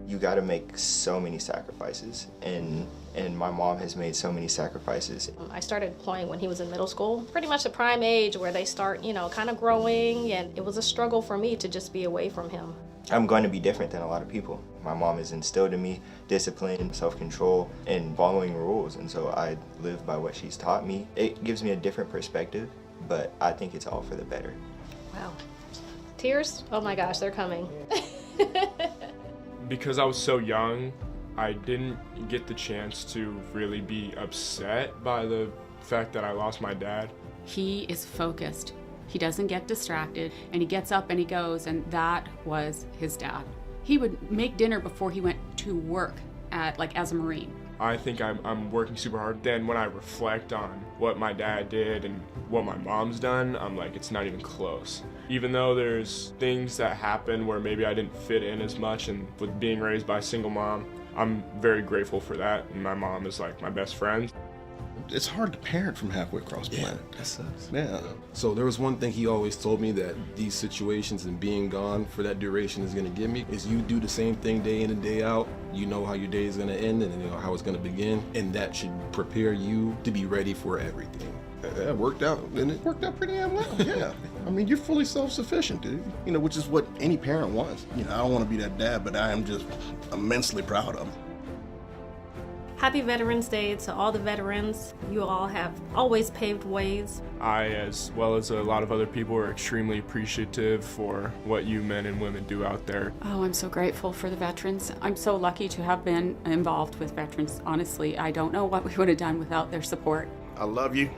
You got to make so many sacrifices, and my mom has made so many sacrifices. I started deploying when he was in middle school, pretty much the prime age where they start, kind of growing, and it was a struggle for me to just be away from him. I'm going to be different than a lot of people. My mom has instilled in me discipline, self-control, and following rules, and so I live by what she's taught me. It gives me a different perspective, but I think it's all for the better. Wow. Tears? Oh my gosh, they're coming. Because I was so young, I didn't get the chance to really be upset by the fact that I lost my dad. He is focused. He doesn't get distracted, and he gets up and he goes, and that was his dad. He would make dinner before he went to work as a Marine. I think I'm working super hard. Then when I reflect on what my dad did and what my mom's done, I'm like, it's not even close. Even though there's things that happen where maybe I didn't fit in as much, and with being raised by a single mom, I'm very grateful for that. And my mom is like my best friend. It's hard to parent from halfway across the planet. That sucks. Yeah. So there was one thing he always told me that these situations and being gone for that duration is going to give me is you do the same thing day in and day out. You know how your day is going to end and you know how it's going to begin, and that should prepare you to be ready for everything. It worked out, and it worked out pretty damn well. Yeah. I mean, you're fully self-sufficient, dude. Which is what any parent wants. I don't want to be that dad, but I am just immensely proud of him. Happy Veterans Day to all the veterans. You all have always paved ways. I, as well as a lot of other people, are extremely appreciative for what you men and women do out there. Oh, I'm so grateful for the veterans. I'm so lucky to have been involved with veterans. Honestly, I don't know what we would have done without their support. I love you.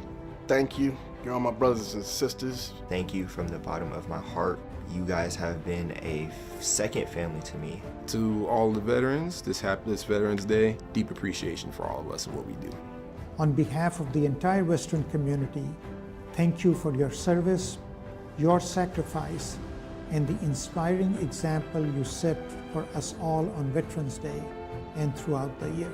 Thank you. You're all my brothers and sisters. Thank you from the bottom of my heart. You guys have been a second family to me. To all the veterans, this Veterans Day, deep appreciation for all of us and what we do. On behalf of the entire Western community, thank you for your service, your sacrifice, and the inspiring example you set for us all on Veterans Day and throughout the year.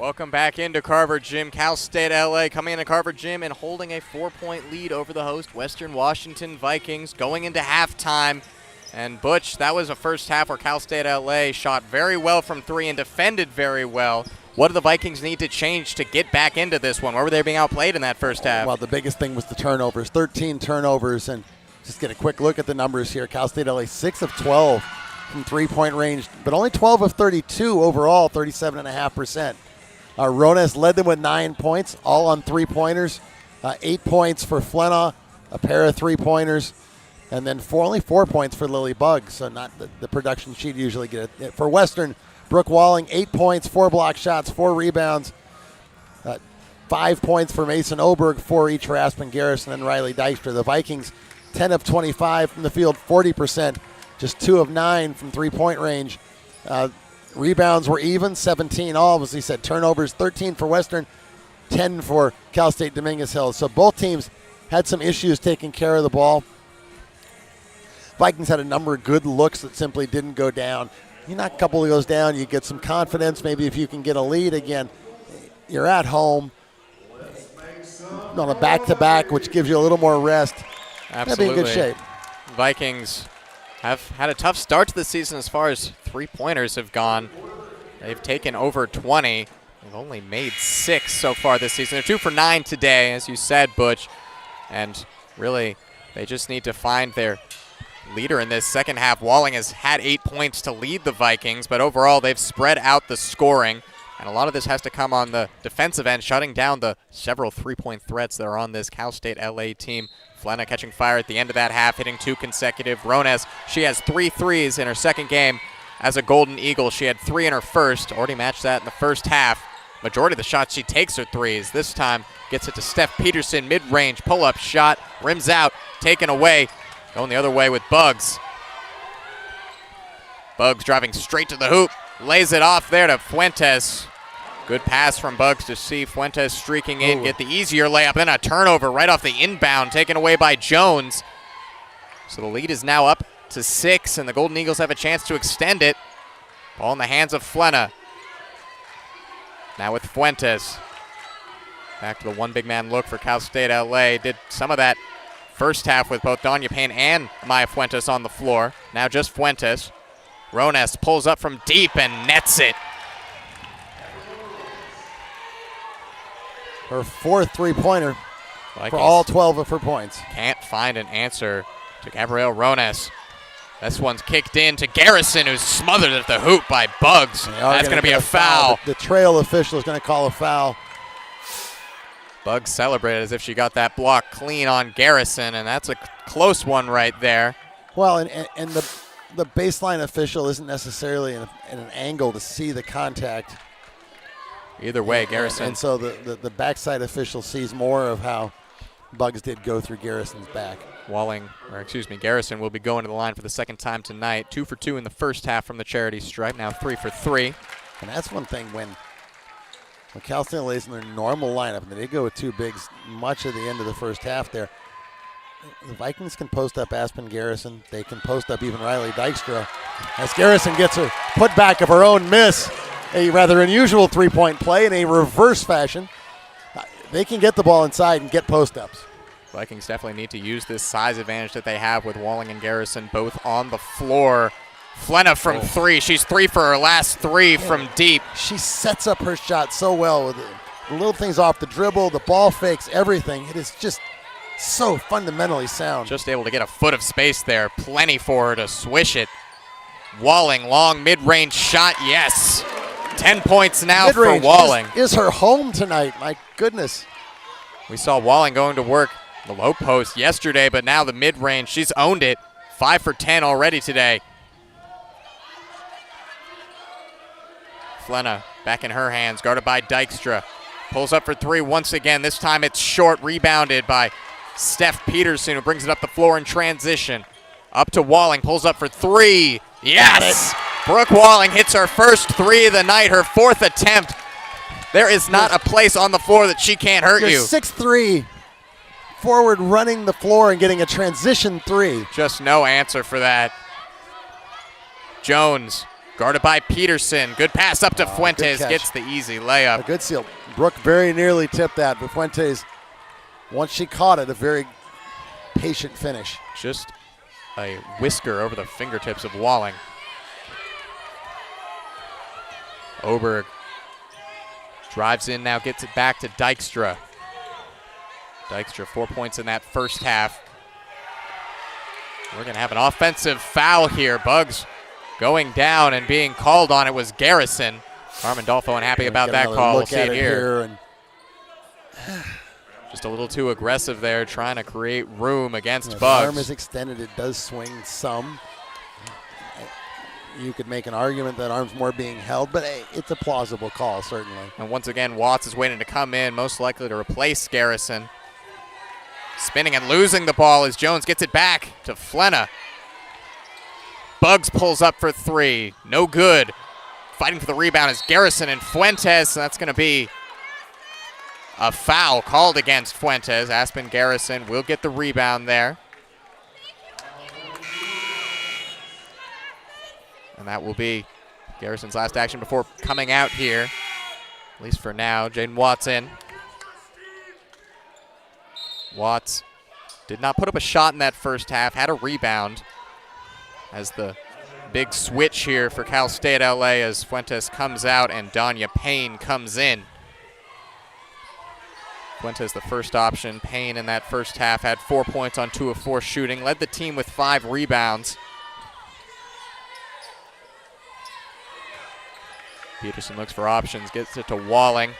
Welcome back into Carver Gym. Cal State LA coming into Carver Gym and holding a 4-point lead over the host, Western Washington Vikings, going into halftime. And Butch, that was a first half where Cal State LA shot very well from three and defended very well. What do the Vikings need to change to get back into this one? Where were they being outplayed in that first half? Well, the biggest thing was the turnovers, 13 turnovers. And just get a quick look at the numbers here. Cal State LA, 6 of 12 from three-point range, but only 12 of 32 overall, 37.5%. Rones led them with 9 points, all on three-pointers. 8 points for Flenaw, a pair of three-pointers. And then only 4 points for Lily Buggs, so not the production she'd usually get. For Western, Brooke Walling, 8 points, 4 block shots, 4 rebounds, 5 points for Mason Oberg, 4 each for Aspen Garrison and Riley Dykstra. The Vikings, 10 of 25 from the field, 40%, just 2 of 9 from three-point range. Rebounds were even, 17 all, as he said. Turnovers, 13 for Western, 10 for Cal State Dominguez Hills. So both teams had some issues taking care of the ball. Vikings had a number of good looks that simply didn't go down. You knock a couple of those down, you get some confidence. Maybe if you can get a lead again, you're at home on a back-to-back, which gives you a little more rest. Absolutely. That'd be in good shape. Vikings have had a tough start to the season as far as three-pointers have gone. They've taken over 20. They've only made 6 so far this season. They're 2 for 9 today, as you said, Butch. And really, they just need to find their leader in this second half. Walling has had 8 points to lead the Vikings, but overall they've spread out the scoring. And a lot of this has to come on the defensive end, shutting down the several three-point threats that are on this Cal State LA team. Flenna catching fire at the end of that half, hitting 2 consecutive. Rones, she has 3 threes in her second game as a Golden Eagle. She had 3 in her first, already matched that in the first half. Majority of the shots she takes are threes. This time gets it to Steph Peterson, mid-range pull-up shot, rims out, taken away. Going the other way with Buggs. Buggs driving straight to the hoop, lays it off there to Fuentes. Good pass from Buggs to see Fuentes streaking in, get the easier layup, then a turnover right off the inbound, taken away by Jones. So the lead is now up to 6, and the Golden Eagles have a chance to extend it. Ball in the hands of Flenna. Now with Fuentes. Back to the one big man look for Cal State LA. Did some of that first half with both Danya Payne and Maya Fuentes on the floor. Now just Fuentes. Rones pulls up from deep and nets it. Her 4th three-pointer for all 12 of her points. Can't find an answer to Gabrielle Rones. This one's kicked in to Garrison, who's smothered at the hoop by Buggs. That's going to be a foul. The trail official is going to call a foul. Buggs celebrated as if she got that block clean on Garrison, and that's a close one right there. Well, and the baseline official isn't necessarily in an angle to see the contact. Either way, Garrison. And so the backside official sees more of how Buggs did go through Garrison's back. Garrison will be going to the line for the second time tonight. 2 for 2 in the first half from the charity stripe, now 3 for 3. And that's one thing when Cal State lays in their normal lineup, and they did go with 2 bigs much of the end of the first half there. The Vikings can post up Aspen Garrison. They can post up even Riley Dykstra. As Garrison gets a putback of her own miss, a rather unusual three-point play in a reverse fashion. They can get the ball inside and get post-ups. Vikings definitely need to use this size advantage that they have with Walling and Garrison both on the floor. Flenna from 3. She's 3 for her last 3 from deep. She sets up her shot so well with the little things off the dribble, the ball fakes, everything. It is just so fundamentally sound. Just able to get a foot of space there. Plenty for her to swish it. Walling, long mid-range shot, yes. 10 points now for Walling. Is her home tonight, my goodness. We saw Walling going to work the low post yesterday, but now the mid-range, she's owned it. 5 for 10 already today. Flenna back in her hands, guarded by Dykstra. Pulls up for 3 once again. This time it's short, rebounded by Steph Peterson, who brings it up the floor in transition. Up to Walling, pulls up for 3. Yes! Brooke Walling hits her first 3 of the night, her 4th attempt. There is not a place on the floor that she can't hurt you. 6'3", forward running the floor and getting a transition 3. Just no answer for that. Jones Guarded by Peterson. Good pass up to Fuentes. Good catch. Gets the easy layup. A good seal. Brooke very nearly tipped that, but Fuentes, once she caught it, a very patient finish. Just a whisker over the fingertips of Walling. Oberg drives in now, gets it back to Dykstra. Dykstra 4 points in that first half. We're going to have an offensive foul here. Bugs going down and being called on. It was Garrison. Armandolfo unhappy about that call. We'll see it here. Just a little too aggressive there, trying to create room against Bugs. The arm is extended. It does swing some. You could make an argument that arm's more being held, but hey, it's a plausible call, certainly. And once again, Watts is waiting to come in, most likely to replace Garrison. Spinning and losing the ball as Jones gets it back to Flenna. Bugs pulls up for three. No good. Fighting for the rebound is Garrison and Fuentes. That's going to be a foul called against Fuentes. Aspen Garrison will get the rebound there. And that will be Garrison's last action before coming out here, at least for now. Jaden Watts in. Watts did not put up a shot in that first half, had a rebound as the big switch here for Cal State LA as Fuentes comes out and Danya Payne comes in. Fuentes the first option. Payne in that first half had 4 points on 2 of 4 shooting, led the team with 5 rebounds. Peterson looks for options, gets it to Walling.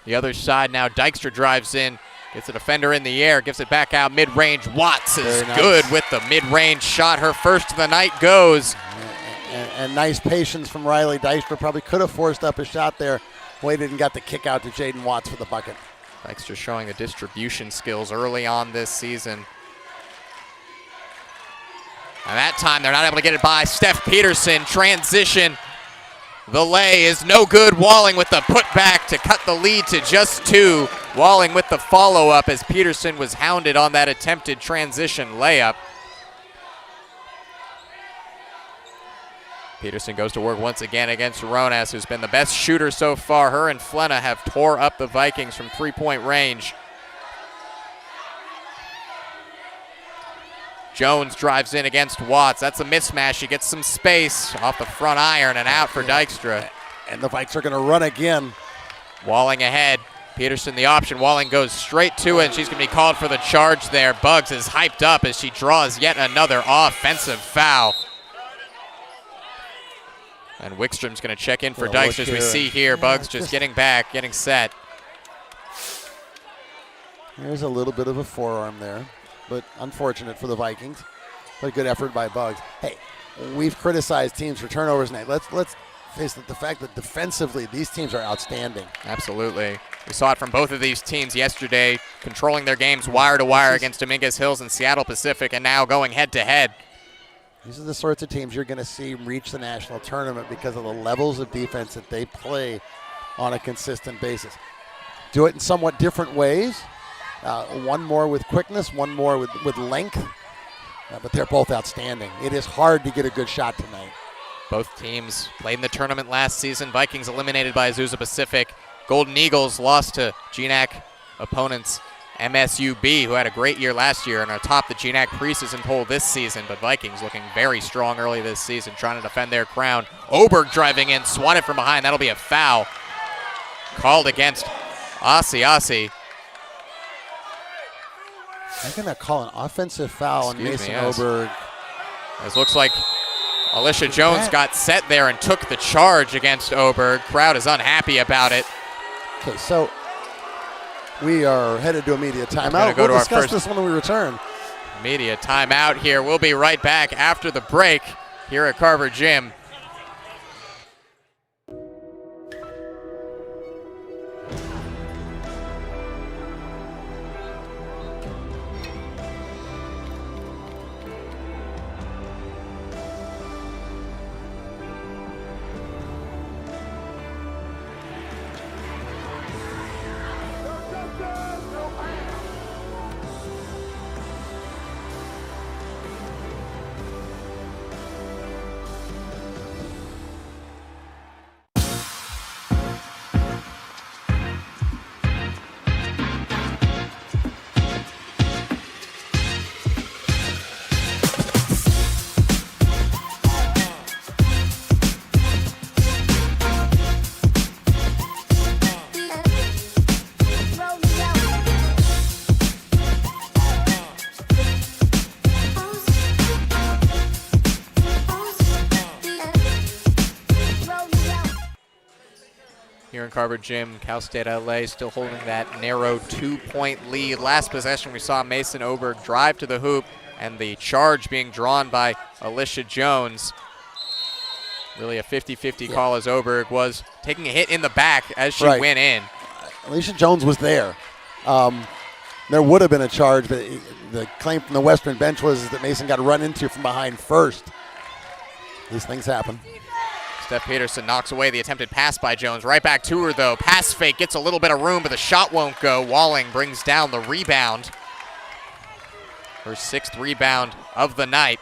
The other side now, Dykstra drives in, gets a defender in the air, gives it back out mid-range. Watts is good with the mid-range shot. Her first of the night goes. And nice patience from Riley Dykstra. Probably could have forced up a shot there. Waited and got the kick out to Jaden Watts for the bucket. Dykstra showing the distribution skills early on this season. And that time they're not able to get it by Steph Peterson. Transition. The lay is no good. Walling with the putback to cut the lead to just 2. Walling with the follow-up as Peterson was hounded on that attempted transition layup. Peterson goes to work once again against Ronas, who's been the best shooter so far. Her and Flenna have tore up the Vikings from 3-point range. Jones drives in against Watts. That's a mismatch. She gets some space off the front iron and out for Dykstra. And the Vikes are going to run again. Walling ahead. Peterson the option. Walling goes straight to it, and she's going to be called for the charge there. Bugs is hyped up as she draws yet another offensive foul. And Wickstrom's going to check in for Dykstra as we see here. Bugs just getting back, getting set. There's a little bit of a forearm there, but unfortunate for the Vikings. But a good effort by Bugs. Hey, we've criticized teams for turnovers tonight. Let's face it, the fact that defensively these teams are outstanding. Absolutely. We saw it from both of these teams yesterday, controlling their games wire to wire against Dominguez Hills and Seattle Pacific, and now going head to head. These are the sorts of teams you're going to see reach the national tournament because of the levels of defense that they play on a consistent basis. Do it in somewhat different ways. One more with quickness, one more with length. But they're both outstanding. It is hard to get a good shot tonight. Both teams played in the tournament last season. Vikings eliminated by Azusa Pacific. Golden Eagles lost to GNAC opponents MSUB, who had a great year last year and are atop the GNAC preseason poll this season. But Vikings looking very strong early this season, trying to defend their crown. Oberg driving in, swatted from behind. That'll be a foul called against Asiasi. I'm going to call an offensive foul on Mason Oberg. It looks like Alicia Jones got set there and took the charge against Oberg. Crowd is unhappy about it. Okay, so we are headed to a media timeout. We'll discuss this when we return. Media timeout here. We'll be right back after the break here at Carver Gym. in Carver Gym. Cal State LA still holding that narrow 2-point lead. Last possession, we saw Mason Oberg drive to the hoop, and the charge being drawn by Alicia Jones. Really a 50-50 call, as Oberg was taking a hit in the back as she went in. Alicia Jones was there. There would have been a charge, but the claim from the Western bench was that Mason got run into from behind first. These things happen. Steph Peterson knocks away the attempted pass by Jones. Right back to her, though. Pass fake, gets a little bit of room, but the shot won't go. Walling brings down the rebound. Her 6th rebound of the night.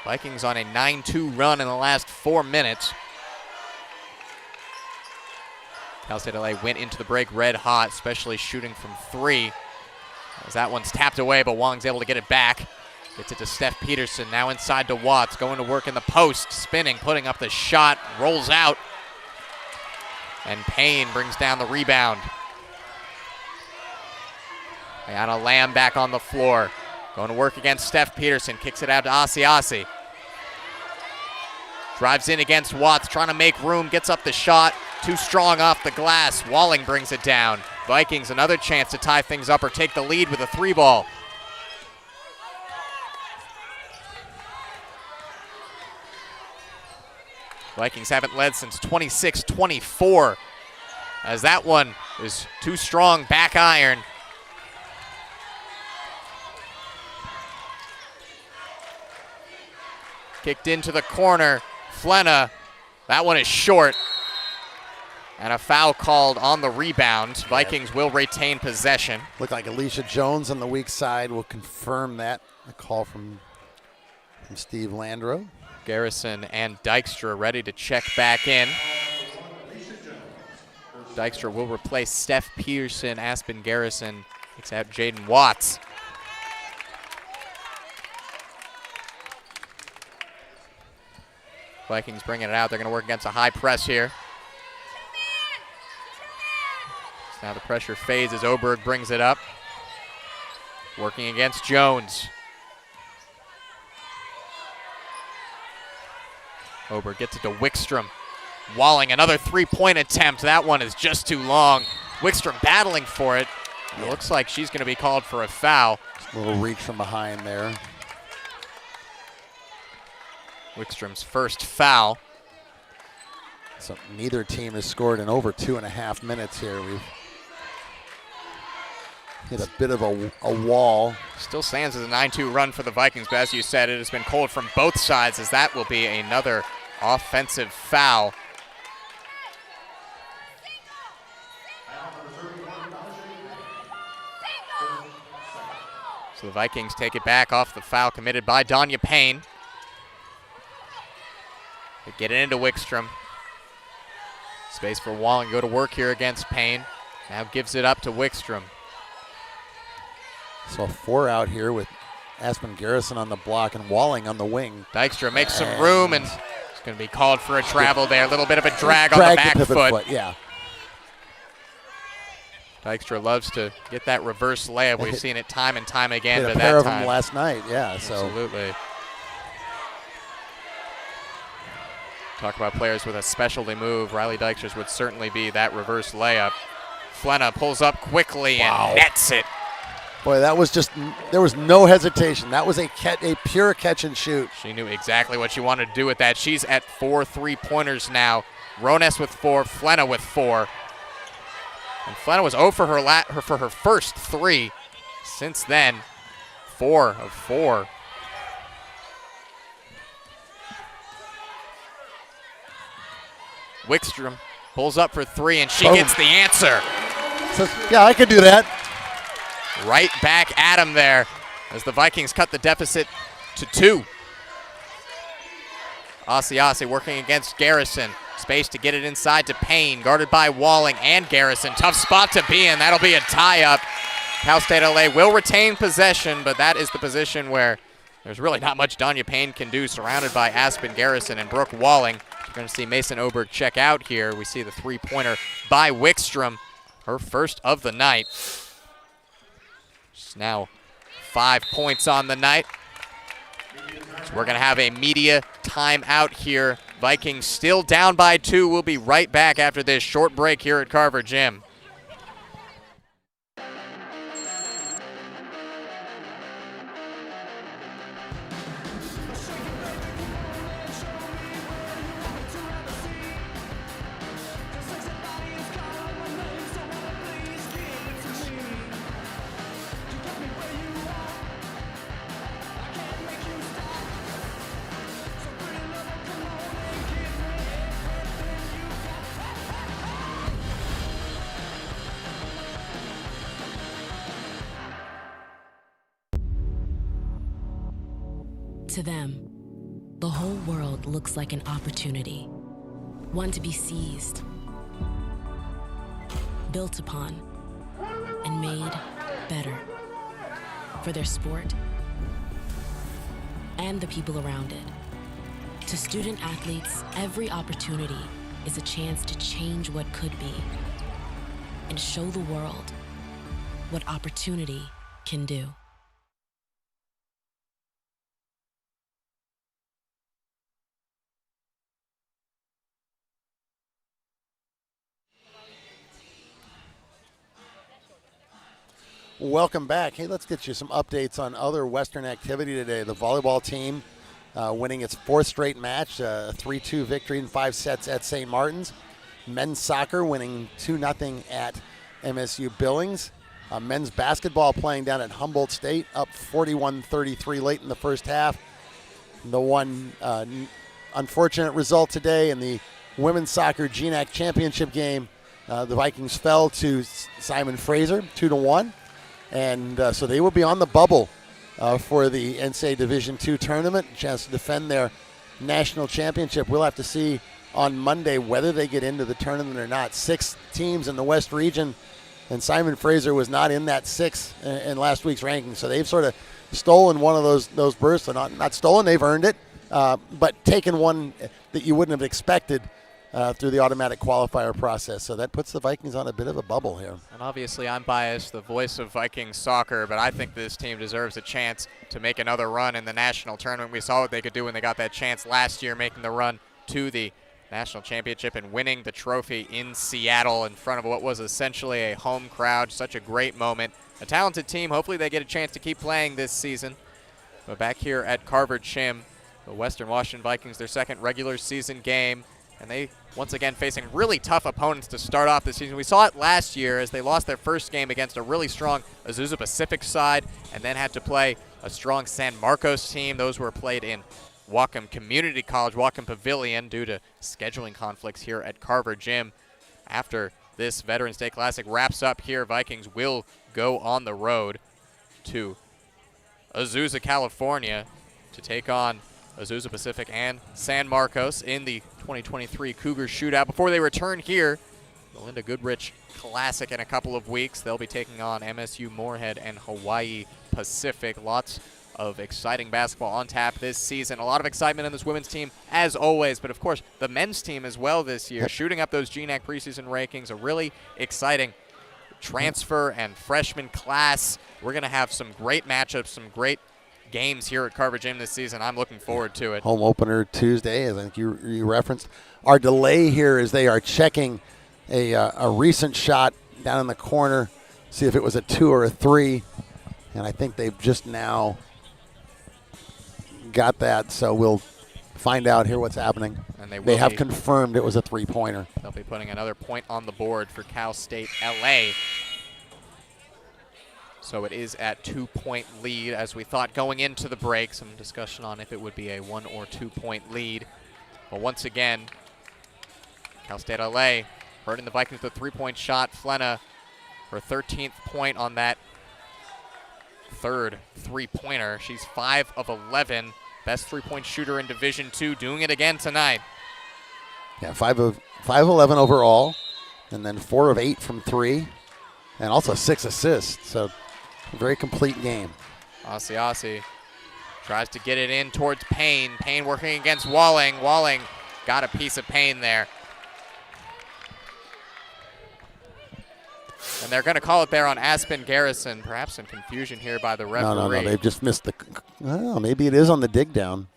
Vikings on a 9-2 run in the last 4 minutes. Cal State LA went into the break red hot, especially shooting from 3. As that one's tapped away, but Wong's able to get it back. Gets it to Steph Peterson, now inside to Watts, going to work in the post, spinning, putting up the shot, rolls out. And Payne brings down the rebound. Ayana Lamb back on the floor. Going to work against Steph Peterson, kicks it out to Asiasi. Drives in against Watts, trying to make room, gets up the shot. Too strong off the glass. Walling brings it down. Vikings another chance to tie things up or take the lead with a 3-ball. Vikings haven't led since 26-24. As that one is too strong, back iron. Kicked into the corner. Flenna, that one is short. And a foul called on the rebound. Vikings will retain possession. Looked like Alicia Jones on the weak side will confirm that. A call from Steve Landreau. Garrison and Dykstra ready to check back in. Dykstra will replace Steph Pearson. Aspen Garrison takes out Jaden Watts. Vikings bringing it out. They're going to work against a high press here. So now the pressure fades as Oberg brings it up. Working against Jones. Oberg gets it to Wickstrom. Walling, another 3-point attempt. That one is just too long. Wickstrom battling for it. It looks like she's going to be called for a foul. A little reach from behind there. Wickstrom's first foul. So neither team has scored in over 2.5 minutes here. We've hit a bit of a wall. Still stands as a 9-2 run for the Vikings, but as you said, it has been cold from both sides, as that will be another offensive foul. So the Vikings take it back off the foul committed by Danya Payne. They get it into Wickstrom. Space for Walling, go to work here against Payne. Now gives it up to Wickstrom. So 4 out here with Aspen Garrison on the block and Walling on the wing. Dykstra makes some room, and it's going to be called for a travel there. A little bit of a drag on the back foot. Yeah. Dykstra loves to get that reverse layup. We've seen it time and time again. Hit but a pair that of time, them last night, yeah. So. Absolutely. Talk about players with a specialty move. Riley Dykstra's would certainly be that reverse layup. Flenna pulls up quickly and nets it. Boy, that was just, there was no hesitation. That was a pure catch and shoot. She knew exactly what she wanted to do with that. She's at 4 3-pointers now. Rones with 4, Flenna with 4. And Flenna was 0 for her first 3. Since then, 4 of 4. Wickstrom pulls up for 3, and she gets the answer. Says, yeah, I could do that. Right back at him there as the Vikings cut the deficit to 2. Asiasi working against Garrison. Space to get it inside to Payne, guarded by Walling and Garrison. Tough spot to be in. That'll be a tie-up. Cal State LA will retain possession, but that is the position where there's really not much Danya Payne can do, surrounded by Aspen Garrison and Brooke Walling. We're going to see Mason Oberg check out here. We see the 3-pointer by Wickstrom, her first of the night. She's now 5 points on the night. So we're going to have a media timeout here Vikings still down by 2. We'll be right back after this short break here at Carver Gym. To them, the whole world looks like an opportunity, one to be seized, built upon, and made better for their sport and the people around it. To student athletes, every opportunity is a chance to change what could be and show the world what opportunity can do. Welcome back. Hey, let's get you some updates on other Western activity today. The volleyball team winning its 4th straight match, a 3-2 victory in 5 sets at St. Martin's. Men's soccer winning 2-0 at MSU Billings. Men's basketball playing down at Humboldt State, up 41-33 late in the first half. The one unfortunate result today in the women's soccer GNAC championship game, the Vikings fell to Simon Fraser 2-1. And so they will be on the bubble for the NCAA Division II tournament, a chance to defend their national championship. We'll have to see on Monday whether they get into the tournament or not. 6 teams in the West region, and Simon Fraser was not in that 6 in last week's ranking. So they've sort of stolen one of those berths. They're not stolen, they've earned it, but taken one that you wouldn't have expected through the automatic qualifier process. So that puts the Vikings on a bit of a bubble here. And obviously I'm biased, the voice of Vikings soccer, but I think this team deserves a chance to make another run in the national tournament. We saw what they could do when they got that chance last year, making the run to the national championship and winning the trophy in Seattle in front of what was essentially a home crowd. Such a great moment. A talented team. Hopefully they get a chance to keep playing this season. But back here at Carver Gym, the Western Washington Vikings, their 2nd regular season game, and they once again facing really tough opponents to start off the season. We saw it last year as they lost their first game against a really strong Azusa Pacific side and then had to play a strong San Marcos team. Those were played in Whatcom Community College, Whatcom Pavilion, due to scheduling conflicts here at Carver Gym. After this Veterans Day Classic wraps up here, Vikings will go on the road to Azusa, California to take on Azusa Pacific and San Marcos in the 2023 Cougar Shootout. Before they return here, the Linda Goodrich Classic in a couple of weeks. They'll be taking on MSU Moorhead and Hawaii Pacific. Lots of exciting basketball on tap this season. A lot of excitement in this women's team, as always, but of course the men's team as well this year, shooting up those GNAC preseason rankings. A really exciting transfer and freshman class. We're going to have some great matchups, some great games here at Carver Gym this season. I'm looking forward to it. Home opener Tuesday, I think you referenced. Our delay here is they are checking a recent shot down in the corner, see if it was a 2 or a 3, and I think they've just now got that, so we'll find out here what's happening. And they have confirmed it was a 3-pointer. They'll be putting another point on the board for Cal State LA. So it is at 2-point lead, as we thought going into the break. Some discussion on if it would be a 1 or 2-point lead. But once again, Cal State LA hurting the Vikings with a 3-point shot. Flenna, her 13th point on that 3rd 3-pointer. She's 5 of 11. Best 3-point shooter in Division II, doing it again tonight. Yeah, 5 of 11 overall, and then 4 of 8 from 3, and also 6 assists. So a very complete game. Asiasi tries to get it in towards Payne. Payne working against Walling. Walling got a piece of Payne there. And they're going to call it there on Aspen Garrison. Perhaps some confusion here by the referee. No, they've just missed the, maybe it is on the dig down.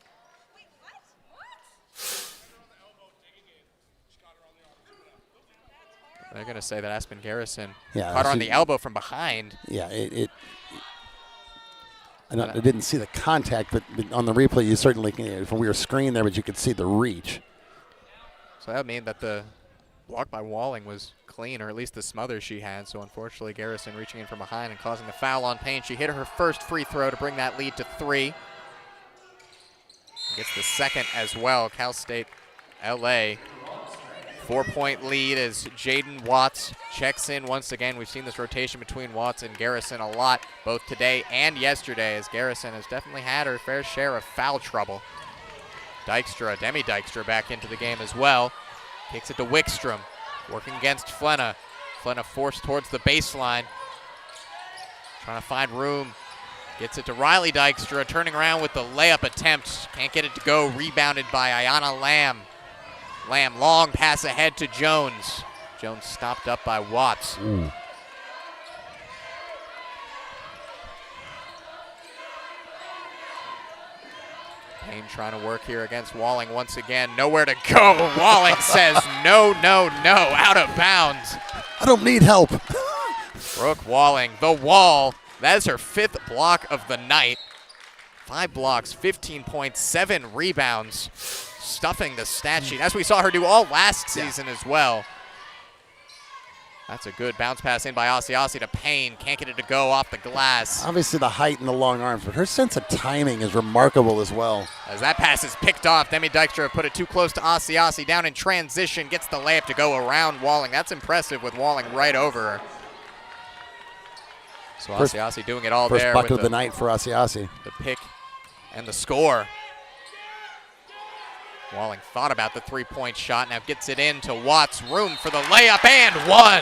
going to say that Aspen Garrison Yeah, caught her on the elbow from behind. Yeah, I didn't see the contact, but on the replay, you certainly can. From we were screened there, but you could see the reach. So that would mean that the block by Walling was clean, or at least the smother she had. So unfortunately, Garrison reaching in from behind and causing the foul on Payne. She hit her first free throw to bring that lead to 3. Gets the second as well. Cal State LA 4-point lead as Jaden Watts checks in once again. We've seen this rotation between Watts and Garrison a lot, both today and yesterday, as Garrison has definitely had her fair share of foul trouble. Demi Dykstra back into the game as well. Kicks it to Wickstrom, working against Flenna. Flenna forced towards the baseline. Trying to find room. Gets it to Riley Dykstra, turning around with the layup attempt. Can't get it to go, rebounded by Ayanna Lamb. Lamb, long pass ahead to Jones. Jones stopped up by Watts. Ooh. Payne trying to work here against Walling once again. Nowhere to go. Walling says no, no, no, out of bounds. I don't need help. Brooke Walling, the wall. That is her 5th block of the night. 5 blocks, 15 points, 7 rebounds. Stuffing the stat sheet, as we saw her do all last season as well. That's a good bounce pass in by Asiasi to Payne. Can't get it to go off the glass. Obviously the height and the long arms, but her sense of timing is remarkable as well. As that pass is picked off, Demi Dykstra put it too close to Asiasi. Down in transition, gets the layup to go around Walling. That's impressive with Walling right over her. So Asiasi doing it all first there. First bucket with of the night for Asiasi. The pick and the score. Walling thought about the 3-point shot, now gets it in to Watts. Room for the layup, and one!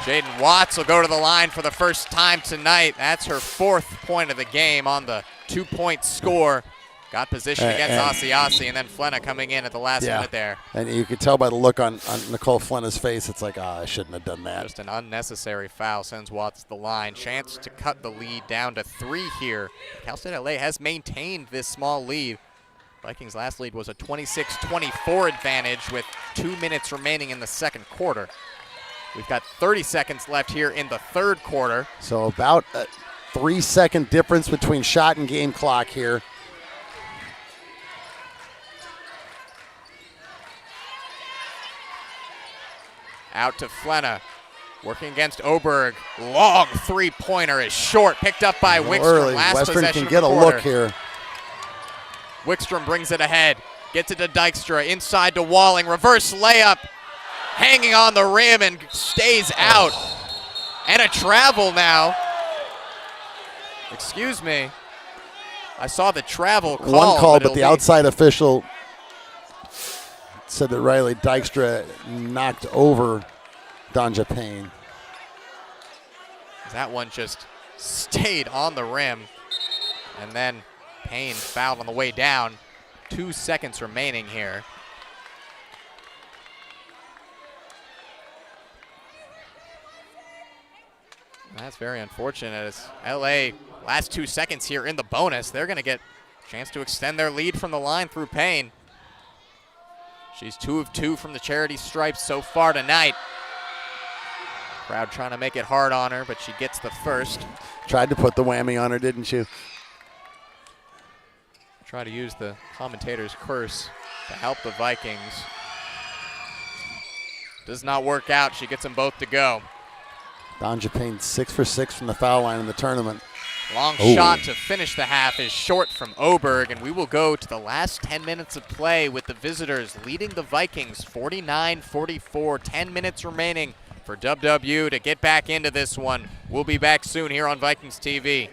Jaden Watts will go to the line for the first time tonight. That's her 4th point of the game on the 2-point score. Got position against Asiasi, and then Flenna coming in at the last minute there. And you could tell by the look on Nicole Flenna's face, it's like, I shouldn't have done that. Just an unnecessary foul sends Watts to the line. Chance to cut the lead down to 3 here. Cal State LA has maintained this small lead. Vikings' last lead was a 26-24 advantage with 2 minutes remaining in the second quarter. We've got 30 seconds left here in the third quarter. So about a 3-second difference between shot and game clock here. Out to Flenna, working against Oberg. Long 3-pointer is short, picked up by Wickstrom. Early. Last Western possession can get a of the quarter. look here. Wickstrom brings it ahead, gets it to Dykstra, inside to Walling, reverse layup, hanging on the rim and stays out. And a travel now. Excuse me. I saw the travel call. One call, but the outside official said that Riley Dykstra knocked over Donja Payne. That one just stayed on the rim. And then Payne fouled on the way down. 2 seconds remaining here. That's very unfortunate as LA, last 2 seconds here in the bonus. They're going to get a chance to extend their lead from the line through Payne. She's 2 of 2 from the charity stripes so far tonight. Crowd trying to make it hard on her, but she gets the first. Tried to put the whammy on her, didn't you? Try to use the commentator's curse to help the Vikings. Does not work out. She gets them both to go. Donja Payne 6 for 6 from the foul line in the tournament. Long shot to finish the half is short from Oberg, and we will go to the last 10 minutes of play with the visitors leading the Vikings 49-44. 10 minutes remaining for WWU to get back into this one. We'll be back soon here on Vikings TV.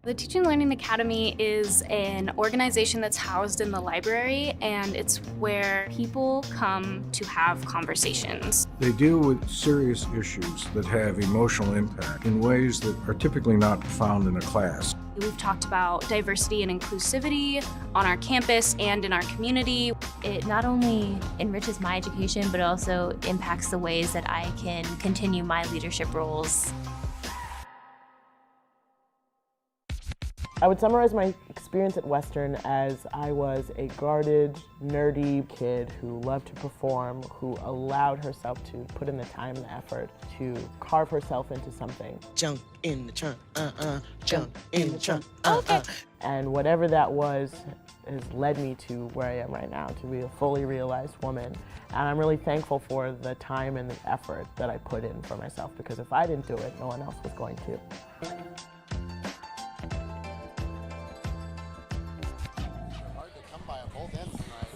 The Teaching and Learning Academy is an organization that's housed in the library, and it's where people come to have conversations. They deal with serious issues that have emotional impact in ways that are typically not found in a class. We've talked about diversity and inclusivity on our campus and in our community. It not only enriches my education, but also impacts the ways that I can continue my leadership roles. I would summarize my experience at Western as I was a guarded, nerdy kid who loved to perform, who allowed herself to put in the time and the effort to carve herself into something. Jump in the trunk, jump in the trunk, And whatever that was has led me to where I am right now, to be a fully realized woman. And I'm really thankful for the time and the effort that I put in for myself, because if I didn't do it, no one else was going to.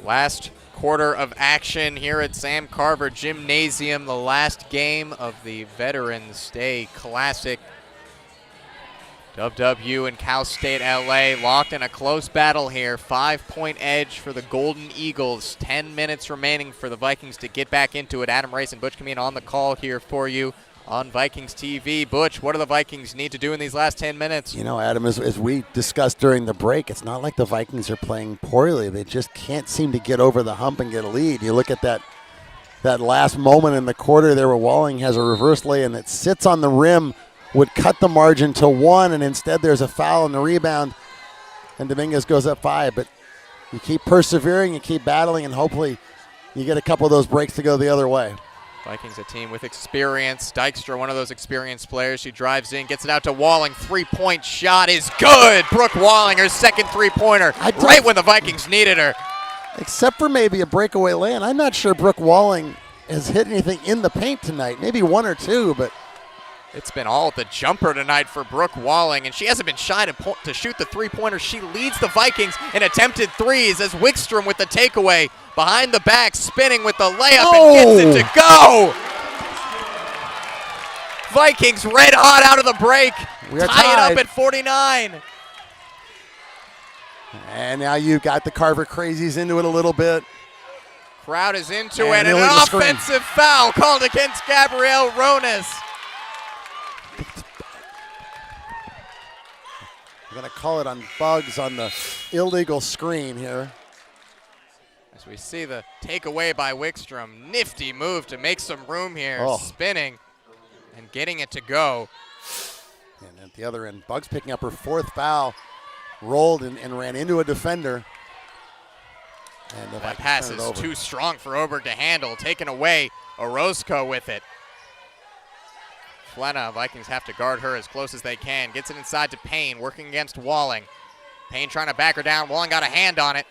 Last quarter of action here at Sam Carver Gymnasium, the last game of the Veterans Day Classic. WWU and Cal State LA locked in a close battle here. 5-point edge for the Golden Eagles. 10 minutes remaining for the Vikings to get back into it. Adam Race and Butch Kameen on the call here for you on Vikings TV. Butch, what do the Vikings need to do in these last 10 minutes? You know, Adam, as we discussed during the break, it's not like the Vikings are playing poorly. They just can't seem to get over the hump and get a lead. You look at that last moment in the quarter there where Walling has a reverse lay-in that sits on the rim, would cut the margin to 1, and instead there's a foul on the rebound, and Dominguez goes up 5. But you keep persevering, you keep battling, and hopefully you get a couple of those breaks to go the other way. Vikings, a team with experience. Dykstra, one of those experienced players. She drives in, gets it out to Walling. 3-point shot is good. Brooke Walling, her second three-pointer, right when the Vikings needed her. Except for maybe a breakaway lay-in. I'm not sure Brooke Walling has hit anything in the paint tonight. Maybe 1 or 2, but it's been all at the jumper tonight for Brooke Walling, and she hasn't been shy to shoot the three-pointer. She leads the Vikings in attempted threes as Wickstrom with the takeaway. Behind the back, spinning with the layup and gets it to go. Vikings red hot out of the break. Tie it up at 49. And now you've got the Carver Crazies into it a little bit. Crowd is into it, and an offensive foul called against Gabrielle Ronas. We're going to call it on Bugs on the illegal screen here. As we see the takeaway by Wickstrom. Nifty move to make some room here. Spinning and getting it to go. And at the other end, Bugs picking up her 4th foul. Rolled and ran into a defender. And that pass is too strong for Oberg to handle. Taken away, Orozco with it. Flenna, Vikings have to guard her as close as they can. Gets it inside to Payne, working against Walling. Payne trying to back her down. Walling got a hand on it.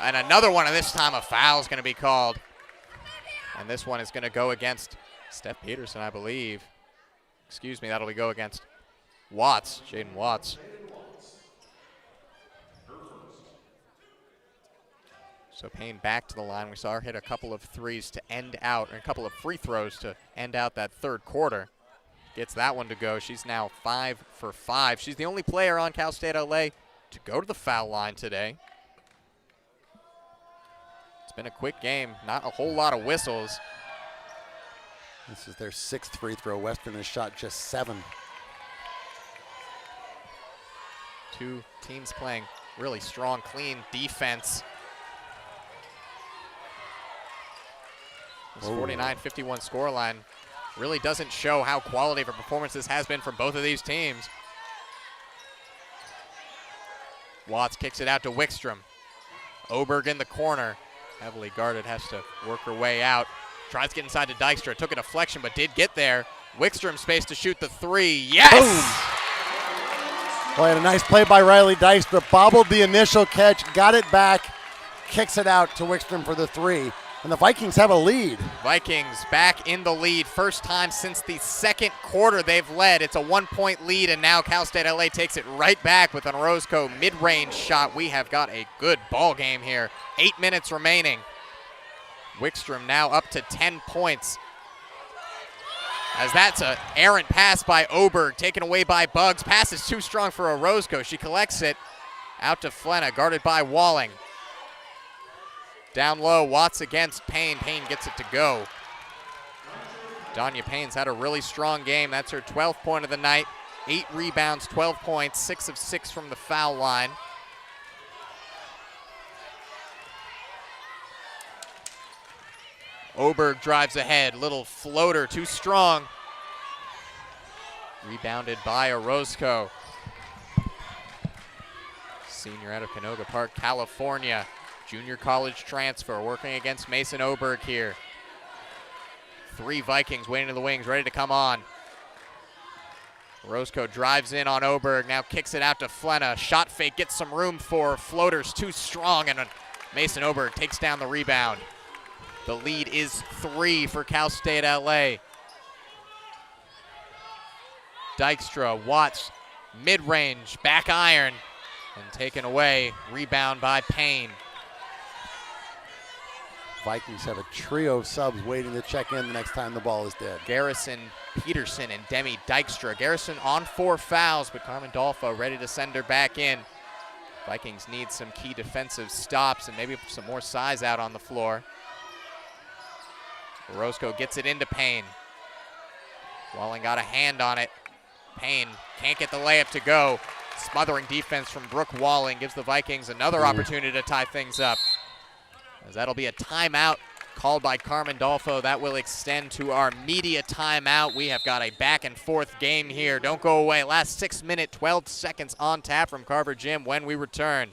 And another one, and this time a foul is going to be called. And this one is going to go against Steph Peterson, I believe. Excuse me, that'll go against Watts, Jaden Watts. So Payne back to the line. We saw her hit a couple of threes to end out, or a couple of free throws to end out that third quarter. Gets that one to go. She's now 5 for 5. She's the only player on Cal State LA to go to the foul line today. It's been a quick game, not a whole lot of whistles. This is their 6th free throw. Western has shot just 7. Two teams playing really strong, clean defense. This 49-51 scoreline really doesn't show how quality of a performance this has been from both of these teams. Watts kicks it out to Wickstrom. Oberg in the corner. Heavily guarded, has to work her way out. Tries to get inside to Dykstra. Took a deflection, but did get there. Wickstrom space to shoot the 3. Yes! Boom. Boy, a nice play by Riley Dykstra. Bobbled the initial catch, got it back, kicks it out to Wickstrom for the 3. And the Vikings have a lead. Vikings back in the lead. First time since the second quarter they've led. It's a 1-point lead, and now Cal State LA takes it right back with an Orozco mid-range shot. We have got a good ball game here. 8 minutes remaining. Wickstrom now up to 10 points. As that's an errant pass by Oberg, taken away by Bugs. Pass is too strong for Orozco. She collects it out to Flenna, guarded by Walling. Down low, Watts against Payne. Payne gets it to go. Danya Payne's had a really strong game. That's her 12th point of the night. 8 rebounds, 12 points, 6 of 6 from the foul line. Oberg drives ahead. Little floater, too strong. Rebounded by Orozco. Senior out of Canoga Park, California. Junior college transfer, working against Mason Oberg here. 3 Vikings waiting in the wings, ready to come on. Roscoe drives in on Oberg, now kicks it out to Flenna. Shot fake, gets some room for floaters, too strong, and Mason Oberg takes down the rebound. The lead is 3 for Cal State LA. Dykstra, Watts, mid-range, back iron, and taken away. Rebound by Payne. Vikings have a trio of subs waiting to check in the next time the ball is dead. Garrison, Peterson, and Demi Dykstra. Garrison on 4 fouls, but Carmen Dolfo ready to send her back in. Vikings need some key defensive stops and maybe some more size out on the floor. Orozco gets it into Payne. Walling got a hand on it. Payne can't get the layup to go. Smothering defense from Brooke Walling gives the Vikings another opportunity to tie things up. As that'll be a timeout called by Carmen Dolfo. That will extend to our media timeout. We have got a back and forth game here. Don't go away. Last 6 minutes, 12 seconds on tap from Carver Gym when we return.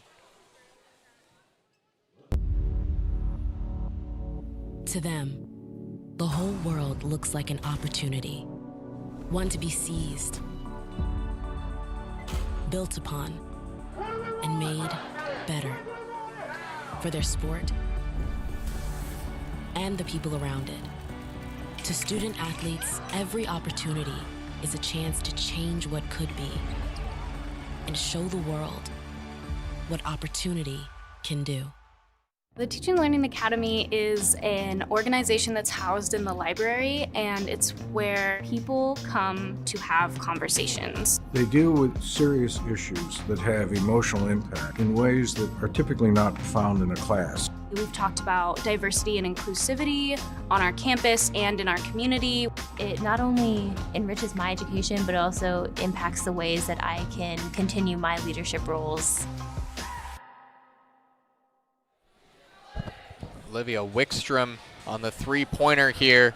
To them, the whole world looks like an opportunity, one to be seized, built upon, and made better for their sport and the people around it. To student athletes, every opportunity is a chance to change what could be and show the world what opportunity can do. The Teaching and Learning Academy is an organization that's housed in the library, and it's where people come to have conversations. They deal with serious issues that have emotional impact in ways that are typically not found in a class. We've talked about diversity and inclusivity on our campus and in our community. It not only enriches my education, but also impacts the ways that I can continue my leadership roles. Olivia Wickstrom on the three-pointer here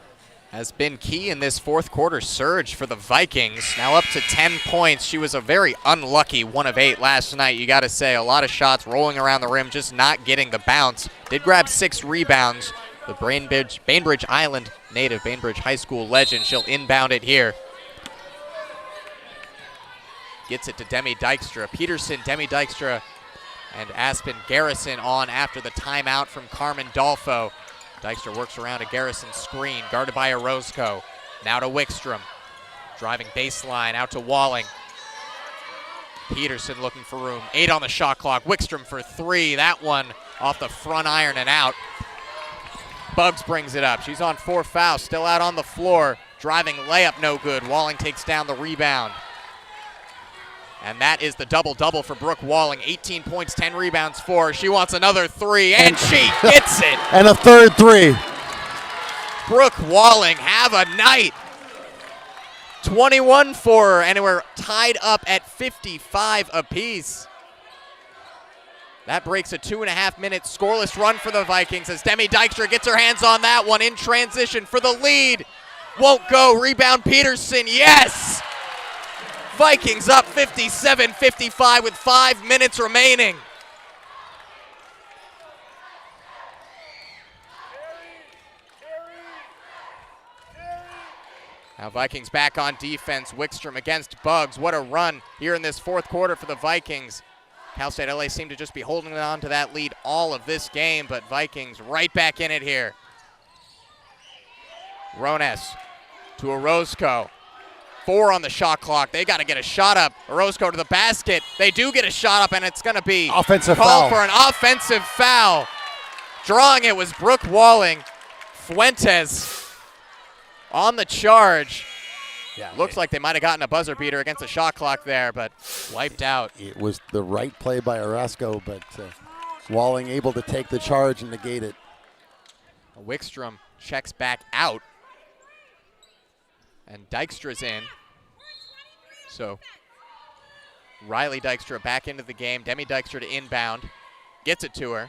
has been key in this fourth quarter surge for the Vikings. Now up to 10 points. She was a very unlucky 1 of 8 last night, you got to say. A lot of shots rolling around the rim, just not getting the bounce. Did grab 6 rebounds. The Bainbridge Island native, Bainbridge High School legend. She'll inbound it here. Gets it to Demi Dykstra. Peterson, Demi Dykstra, and Aspen Garrison on after the timeout from Carmen Dolfo. Dykstra works around a Garrison screen, guarded by Orozco. Now to Wickstrom. Driving baseline, out to Walling. Peterson looking for room. 8 on the shot clock. Wickstrom for 3. That one off the front iron and out. Buggs brings it up. She's on 4 fouls, still out on the floor. Driving layup, no good. Walling takes down the rebound. And that is the double-double for Brooke Walling. 18 points, 10 rebounds for her. She wants another 3, and she gets it. And a third 3. Brooke Walling, have a night. 21 for her, and we're tied up at 55 apiece. That breaks a 2.5-minute scoreless run for the Vikings as Demi Dykstra gets her hands on that one in transition for the lead. Won't go. Rebound Peterson. Yes! Vikings up 57-55 with 5 minutes remaining. Now Vikings back on defense. Wickstrom against Buggs. What a run here in this fourth quarter for the Vikings. Cal State LA seemed to just be holding on to that lead all of this game, but Vikings right back in it here. Rones to Orozco. 4 on the shot clock. They got to get a shot up. Orozco to the basket. They do get a shot up, and it's going to be offensive called foul. For an offensive foul. Drawing it was Brooke Walling. Fuentes on the charge. Yeah, looks like they might have gotten a buzzer beater against the shot clock there, but wiped out. It was the right play by Orozco, but Walling able to take the charge and negate it. Wickstrom checks back out. And Dykstra's in. So Riley Dykstra back into the game. Demi Dykstra to inbound. Gets it to her.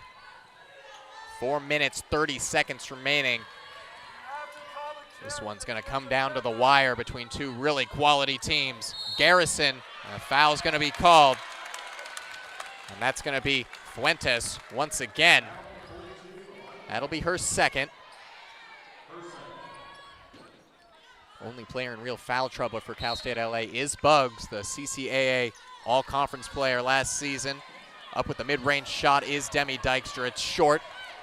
4 minutes, 30 seconds remaining. This one's going to come down to the wire between 2 really quality teams. Garrison, a foul's going to be called. And that's going to be Fuentes once again. That'll be her second. Only player in real foul trouble for Cal State LA is Bugs, the CCAA All-Conference player last season. Up with the mid-range shot is Demi Dykstra. It's short,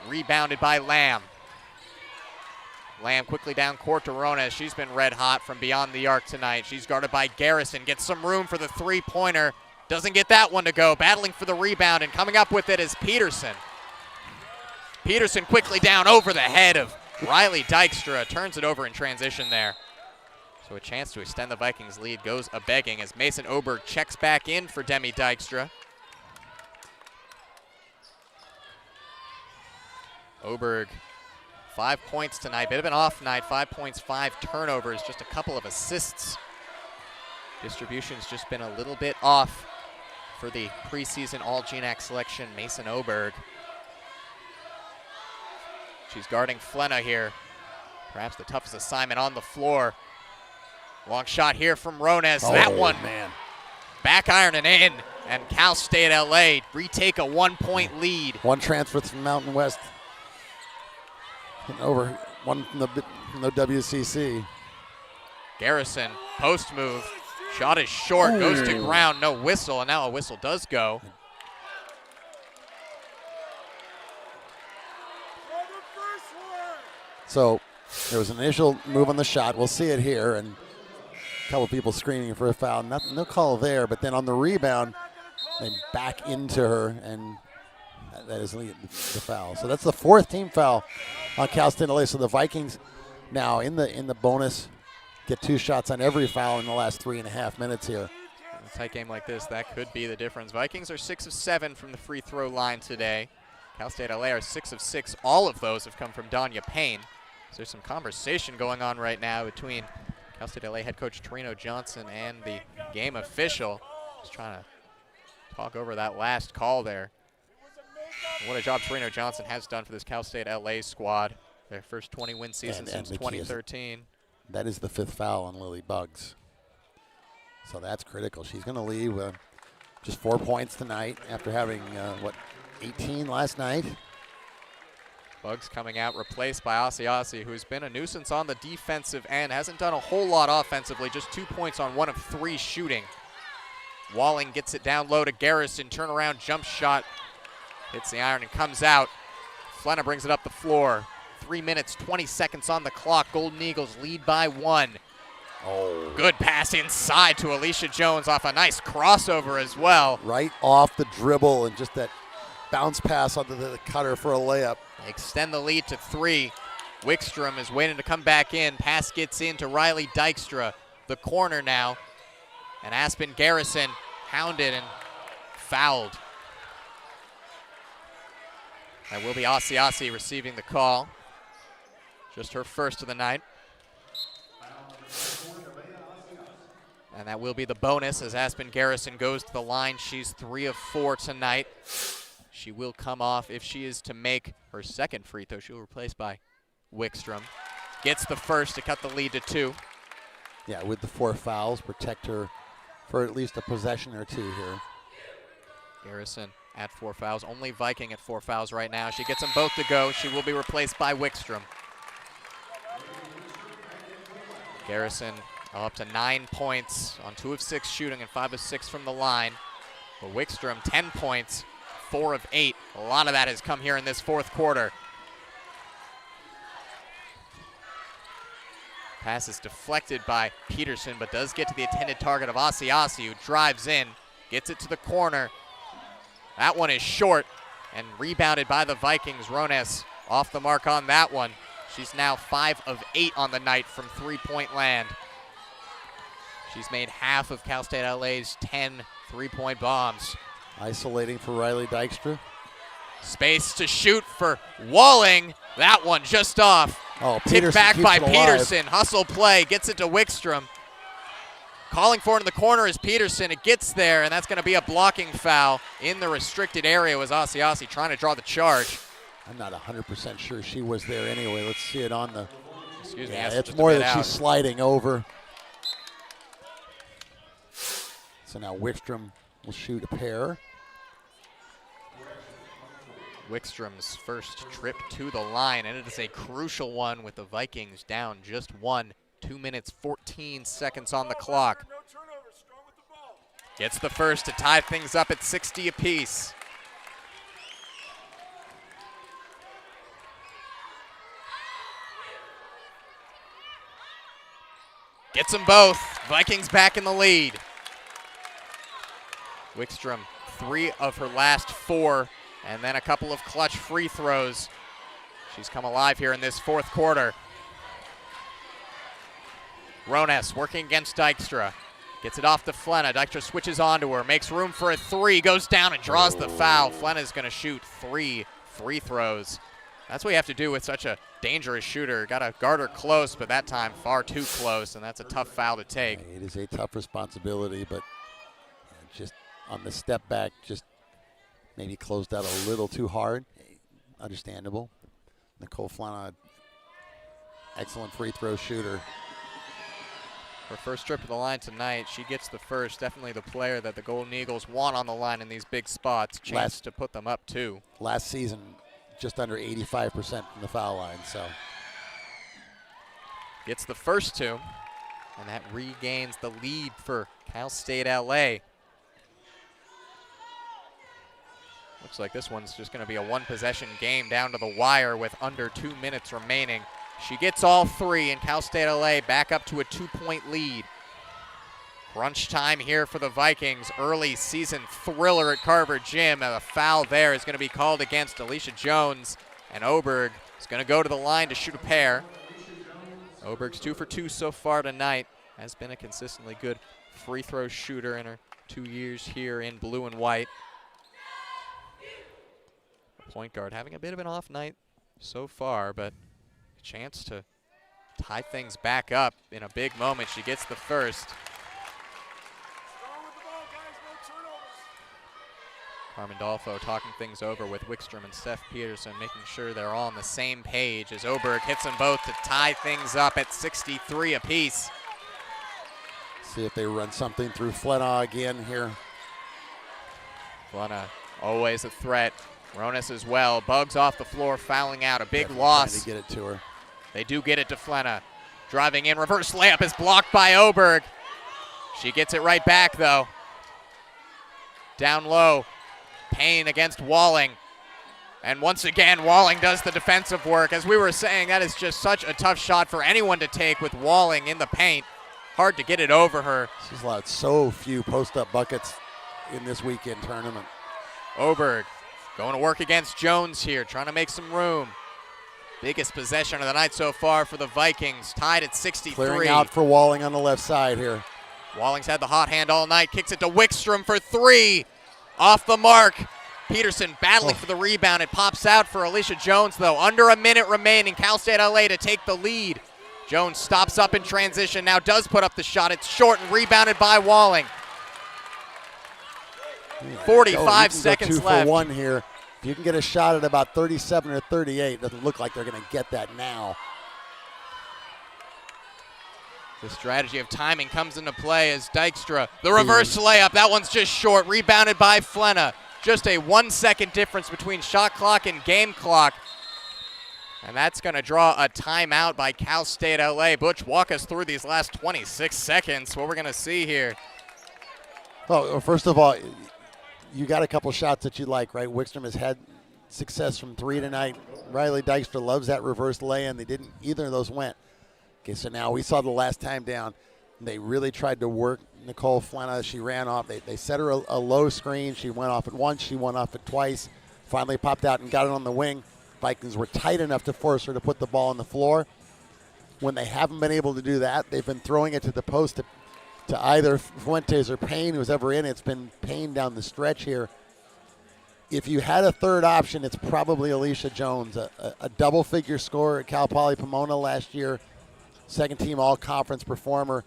rebounded by Lamb. Lamb quickly down court to Ronas. She's been red hot from beyond the arc tonight. She's guarded by Garrison. Gets some room for the three-pointer. Doesn't get that one to go. Battling for the rebound, and coming up with it is Peterson. Peterson quickly down over the head of Riley Dykstra. Turns it over in transition there. So a chance to extend the Vikings lead goes a-begging as Mason Oberg checks back in for Demi Dykstra. Oberg, 5 points tonight. Bit of an off night. 5 points, 5 turnovers, just a couple of assists. Distribution's just been a little bit off for the preseason All-GNAC selection, Mason Oberg. She's guarding Flenna here. Perhaps the toughest assignment on the floor. Long shot here from Ronas. That one, man. Back iron and in. And Cal State LA retake a 1-point lead. One transfer from Mountain West. And over one from the WCC. Garrison, post move. Shot is short, goes to ground, no whistle, and now a whistle does go. So there was an initial move on the shot. We'll see it here, and a couple people screaming for a foul. No call there, but then on the rebound, they back into her, and that is the foul. So that's the fourth team foul on Cal State LA. So the Vikings now in the bonus get 2 shots on every foul in the last 3.5 minutes here. In a tight game like this, that could be the difference. Vikings are 6 of 7 from the free throw line today. Cal State LA are 6 of 6. All of those have come from Danya Payne. So there's some conversation going on right now between Cal State LA head coach Torino Johnson and the game official. Just trying to talk over that last call there. What a job Torino Johnson has done for this Cal State LA squad. Their first 20-win season since 2013. That is the 5th foul on Lily Bugs. So that's critical. She's going to leave just 4 points tonight after having, 18 last night. Bugs coming out, replaced by Asiasi, who's been a nuisance on the defensive end. Hasn't done a whole lot offensively, just 2 points on 1 of 3 shooting. Walling gets it down low to Garrison. Turnaround jump shot. Hits the iron and comes out. Flenna brings it up the floor. 3 minutes, 20 seconds on the clock. Golden Eagles lead by 1. Oh. Good pass inside to Alicia Jones off a nice crossover as well. Right off the dribble and just that bounce pass onto the cutter for a layup. They extend the lead to 3. Wickstrom is waiting to come back in. Pass gets in to Riley Dykstra. The corner now. And Aspen Garrison hounded and fouled. That will be Asiasi receiving the call. Just her first of the night. And that will be the bonus as Aspen Garrison goes to the line. She's 3 of 4 tonight. She will come off if she is to make her second free throw. She'll be replaced by Wickstrom. Gets the first to cut the lead to 2. Yeah, with the 4 fouls, protect her for at least a possession or 2 here. Garrison at 4 fouls. Only Viking at 4 fouls right now. She gets them both to go. She will be replaced by Wickstrom. Garrison up to 9 points on 2 of 6 shooting and 5 of 6 from the line. But Wickstrom, 10 points, 4 of 8. A lot of that has come here in this 4th quarter. Pass is deflected by Peterson, but does get to the intended target of Asiasi, who drives in, gets it to the corner. That one is short and rebounded by the Vikings. Rones off the mark on that one. She's now 5 of 8 on the night from 3-point land. She's made half of Cal State LA's 10 3-point bombs. Isolating for Riley Dykstra. Space to shoot for Walling. That one just off. Oh, tipped back by Peterson. Hustle play, gets it to Wickstrom. Calling for it in the corner is Peterson. It gets there, and that's going to be a blocking foul in the restricted area. Was Asiasi trying to draw the charge. I'm not 100% sure she was there anyway. Let's see it on the. Excuse me. Yeah, it's more that she's sliding over. So now Wickstrom will shoot a pair. Wickstrom's first trip to the line, and it is a crucial one with the Vikings down just one. 2 minutes, 14 seconds on the clock. Gets the first to tie things up at 60 apiece. Gets them both. Vikings back in the lead. Wickstrom, 3 of her last 4, and then a couple of clutch free throws. She's come alive here in this fourth quarter. Rones working against Dykstra. Gets it off to Flenna. Dykstra switches onto her, makes room for a 3, goes down and draws the foul. Flenna's going to shoot 3 free throws. That's what you have to do with such a dangerous shooter. Got to guard her close, but that time far too close, and that's a tough foul to take. It is a tough responsibility, but just on the step back, just maybe closed out a little too hard. Understandable. Nicole Flenna, excellent free throw shooter. Her first trip to the line tonight, she gets the first. Definitely the player that the Golden Eagles want on the line in these big spots. Chance to put them up, too. Last season, just under 85% from the foul line, so. Gets the first 2, and that regains the lead for Cal State LA. Looks like this one's just going to be a one-possession game down to the wire with under 2 minutes remaining. She gets all 3, and Cal State LA back up to a 2-point lead. Crunch time here for the Vikings. Early season thriller at Carver Gym. And a foul there is going to be called against Alicia Jones, and Oberg is going to go to the line to shoot a pair. Oberg's 2 for 2 so far tonight. Has been a consistently good free throw shooter in her 2 years here in blue and white. Point guard having a bit of an off night so far, but a chance to tie things back up in a big moment. She gets the first. Carmen Dolfo talking things over with Wickstrom and Steph Peterson, making sure they're all on the same page as Oberg hits them both to tie things up at 63 apiece. See if they run something through Flenna again here. Flenna always a threat. Rones as well. Bugs off the floor, fouling out. A big loss. Trying to get it to her. They do get it to Flenna. Driving in, reverse layup is blocked by Oberg. She gets it right back, though. Down low. Payne against Walling. And once again, Walling does the defensive work. As we were saying, that is just such a tough shot for anyone to take with Walling in the paint. Hard to get it over her. She's allowed so few post-up buckets in this weekend tournament. Oberg going to work against Jones here, trying to make some room. Biggest possession of the night so far for the Vikings, tied at 63. Clearing out for Walling on the left side here. Walling's had the hot hand all night, kicks it to Wickstrom for 3. Off the mark. Peterson battling for the rebound. It pops out for Alicia Jones, though. Under a minute remaining. Cal State LA to take the lead. Jones stops up in transition, now does put up the shot. It's short and rebounded by Walling. 45 seconds go 2 left. for 1 here. If you can get a shot at about 37 or 38, doesn't look like they're going to get that now. The strategy of timing comes into play as Dykstra. The reverse layup, that one's just short. Rebounded by Flenna. Just a 1 second difference between shot clock and game clock. And that's going to draw a timeout by Cal State LA. Butch, walk us through these last 26 seconds. What we're going to see here. Well, first of all, you got a couple shots that you like, right? Wickstrom has had success from 3 tonight. Riley Dykstra loves that reverse lay-in. Either of those went. Okay, so now we saw the last time down. They really tried to work Nicole Flenna. She ran off. They set her a low screen. She went off it once. She went off it twice. Finally popped out and got it on the wing. Vikings were tight enough to force her to put the ball on the floor. When they haven't been able to do that, they've been throwing it to the post to either Fuentes or Payne, who's ever in. It's been Payne down the stretch here. If you had a third option, it's probably Alicia Jones, a double-figure scorer at Cal Poly Pomona last year, second-team all-conference performer,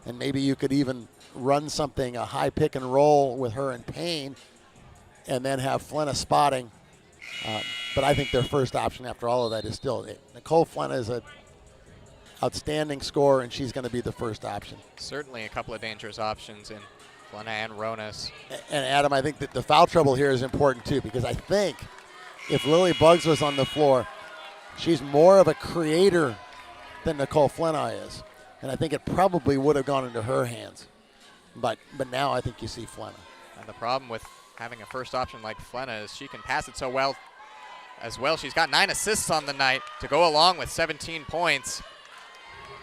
and maybe you could even run something, a high pick and roll with her and Payne, and then have Flenna spotting. But I think their first option after all of that is still Nicole Flenna is an outstanding scorer, and she's going to be the first option. Certainly a couple of dangerous options in Flenna and Rones. And Adam, I think that the foul trouble here is important too, because I think if Lily Buggs was on the floor, she's more of a creator than Nicole Flenna is. And I think it probably would have gone into her hands. But now I think you see Flenna. And the problem with having a first option like Flenna is she can pass it so well as well. She's got 9 assists on the night to go along with 17 points.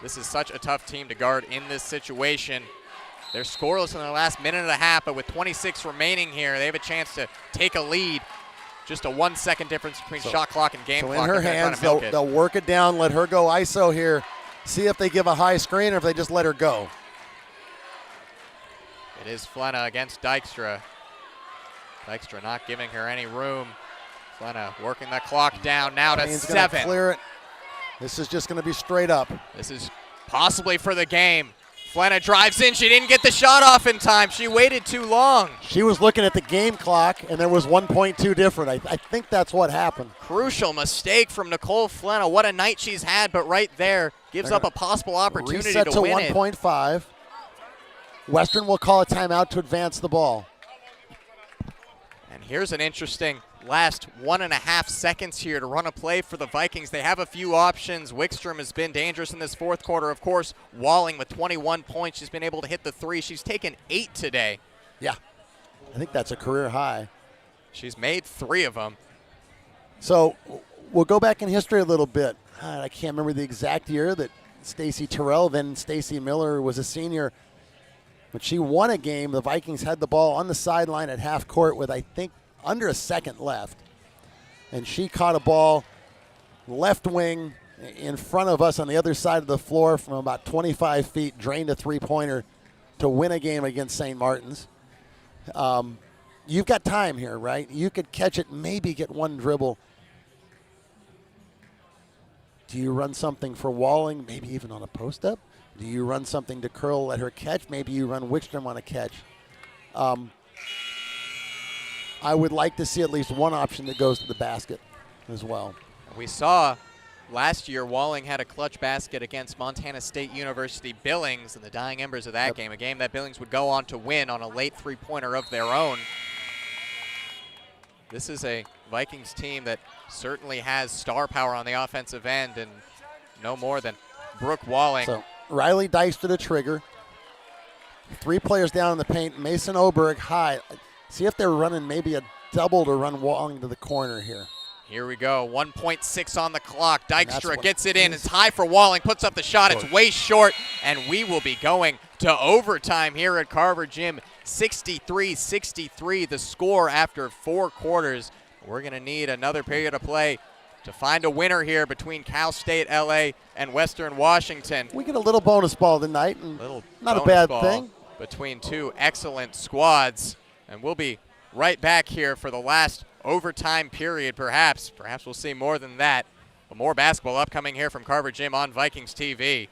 This is such a tough team to guard in this situation. They're scoreless in their last minute and a half, but with 26 remaining here, they have a chance to take a lead. Just a 1 second difference between shot clock and game clock. So in her hands, they'll work it down, let her go ISO here, see if they give a high screen or if they just let her go. It is Flenna against Dykstra. Dykstra not giving her any room. Flenna working the clock down now to 7. Clear it. This is just going to be straight up. This is possibly for the game. Flenna drives in. She didn't get the shot off in time. She waited too long. She was looking at the game clock, and there was 1.2 different. I think that's what happened. Crucial mistake from Nicole Flenna. What a night she's had, but right there gives up a possible opportunity reset to win it. 1.5. Western will call a timeout to advance the ball. And here's an interesting last 1.5 seconds here to run a play for the Vikings. They have a few options. Wickstrom has been dangerous in this fourth quarter. Of course, Walling with 21 points. She's been able to hit the 3. She's taken 8 today. Yeah, I think that's a career high. She's made 3 of them. So we'll go back in history a little bit. I can't remember the exact year that Stacy Terrell, then Stacy Miller, was a senior. But she won a game. The Vikings had the ball on the sideline at half court with, I think, under a second left. And she caught a ball left wing in front of us on the other side of the floor from about 25 feet, drained a three-pointer to win a game against St. Martin's. You've got time here, right? You could catch it, maybe get one dribble. Do you run something for Walling, maybe even on a post-up? Do you run something to curl, let her catch? Maybe you run Wickstrom on a catch. I would like to see at least one option that goes to the basket as well. We saw last year Walling had a clutch basket against Montana State University Billings in the dying embers of that game, a game that Billings would go on to win on a late three-pointer of their own. This is a Vikings team that certainly has star power on the offensive end, and no more than Brooke Walling. So Riley Dice to the trigger. 3 players down in the paint. Mason Oberg high. See if they're running maybe a double to run Walling to the corner here. Here we go. 1.6 on the clock. Dykstra gets it in. It's high for Walling. Puts up the shot. It's way short. And we will be going to overtime here at Carver Gym. 63-63 the score after 4 quarters. We're going to need another period of play to find a winner here between Cal State LA and Western Washington. We get a little bonus ball tonight, and not a bad thing. Between 2 excellent squads. And we'll be right back here for the last overtime period, perhaps. Perhaps we'll see more than that. But more basketball upcoming here from Carver Gym on Vikings TV.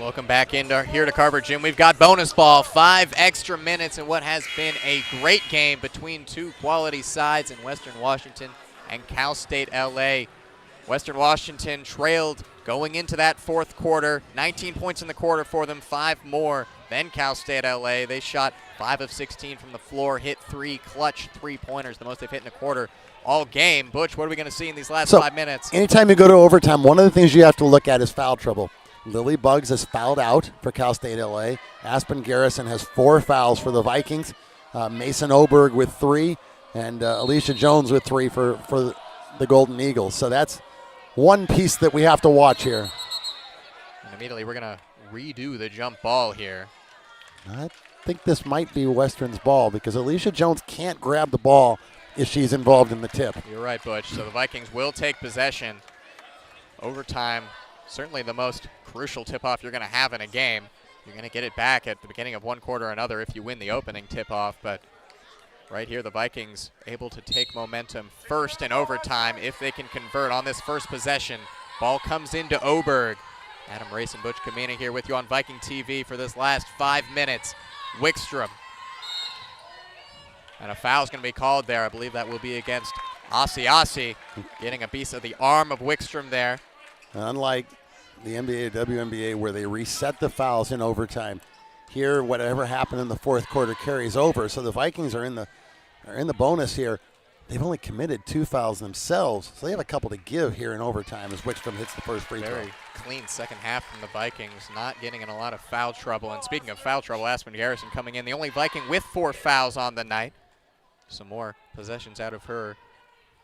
Welcome back here to Carver Gym. We've got bonus ball, 5 extra minutes in what has been a great game between 2 quality sides in Western Washington and Cal State LA. Western Washington trailed going into that fourth quarter. 19 points in the quarter for them, 5 more than Cal State LA. They shot 5 of 16 from the floor, hit 3 clutch three-pointers, the most they've hit in a quarter all game. Butch, what are we going to see in these last 5 minutes? Anytime you go to overtime, one of the things you have to look at is foul trouble. Lily Buggs has fouled out for Cal State LA. Aspen Garrison has 4 fouls for the Vikings. Mason Oberg with 3, and Alicia Jones with 3 for the Golden Eagles. So that's one piece that we have to watch here. And immediately we're going to redo the jump ball here. I think this might be Western's ball because Alicia Jones can't grab the ball if she's involved in the tip. You're right, Butch. So the Vikings will take possession. Overtime, certainly the most crucial tip-off you're going to have in a game. You're going to get it back at the beginning of one quarter or another if you win the opening tip-off. But right here, the Vikings able to take momentum first in overtime if they can convert on this first possession. Ball comes into Oberg. Adam Race and Butch Kamina here with you on Viking TV for this last 5 minutes. Wickstrom. And a foul's going to be called there. I believe that will be against Asi, getting a piece of the arm of Wickstrom there. Unlike the NBA, WNBA, where they reset the fouls in overtime, here whatever happened in the fourth quarter carries over. So the Vikings are in the bonus here. They've only committed 2 fouls themselves, so they have a couple to give here in overtime as Wickstrom hits the first free throw. Very clean second half from the Vikings, not getting in a lot of foul trouble. And speaking of foul trouble, Aspen Garrison coming in, the only Viking with 4 fouls on the night. Some more possessions out of her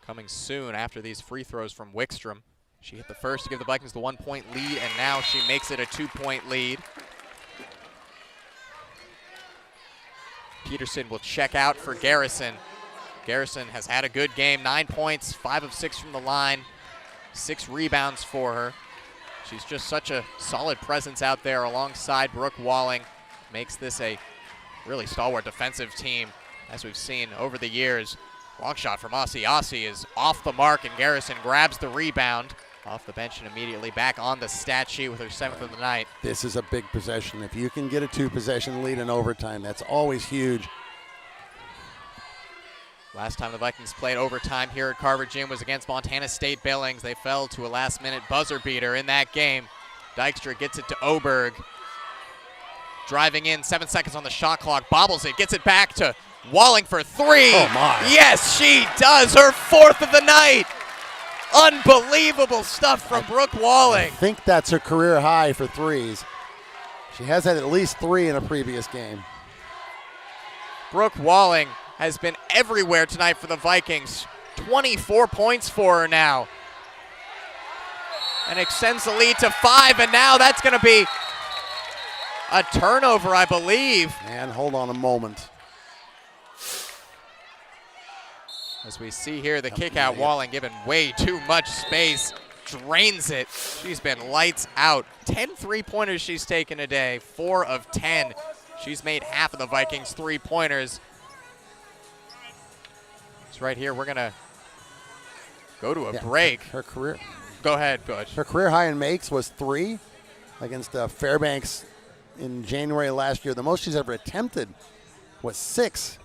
coming soon after these free throws from Wickstrom. She hit the first to give the Vikings the 1-point lead, and now she makes it a 2-point lead. Peterson will check out for Garrison. Garrison has had a good game, 9 points, 5 of 6 from the line, 6 rebounds for her. She's just such a solid presence out there alongside Brooke Walling. Makes this a really stalwart defensive team, as we've seen over the years. Long shot from Asi is off the mark, and Garrison grabs the rebound off the bench and immediately back on the stat sheet with her 7th of the night. This is a big possession. If you can get a 2-possession lead in overtime, that's always huge. Last time the Vikings played overtime here at Carver Gym was against Montana State Billings. They fell to a last-minute buzzer beater in that game. Dykstra gets it to Oberg. Driving in, 7 seconds on the shot clock, bobbles it, gets it back to Walling for 3. Oh, my. Yes, she does. Her 4th of the night. Unbelievable stuff from Brooke Walling. I think that's her career high for threes. She has had at least 3 in a previous game. Brooke Walling has been everywhere tonight for the Vikings. 24 points for her now. And extends the lead to 5, and now that's going to be a turnover, I believe. And hold on a moment. As we see here, the kick out, Walling given way too much space, drains it. She's been lights out. 10 3-pointers she's taken today, 4 of 10. She's made half of the Vikings' 3-pointers. So right here, we're gonna go to a break. Her career. Go ahead, Butch. Her career high in makes was 3 against Fairbanks in January last year. The most she's ever attempted was 6.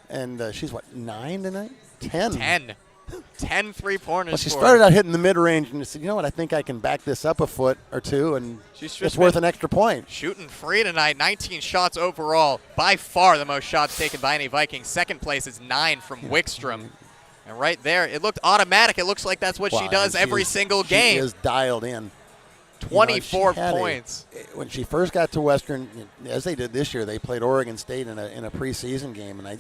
And she's, 9 tonight? 10. 10 3-pointers. Well, she started out hitting the mid-range and said, you know what, I think I can back this up a foot or 2, and it's worth an extra point. Shooting free tonight, 19 shots overall. By far the most shots taken by any Viking. Second place is 9 from Wickstrom. And right there, it looked automatic. It looks like that's what she does every single game. She is dialed in. 24 points. When she first got to Western, as they did this year, they played Oregon State in a preseason game, and I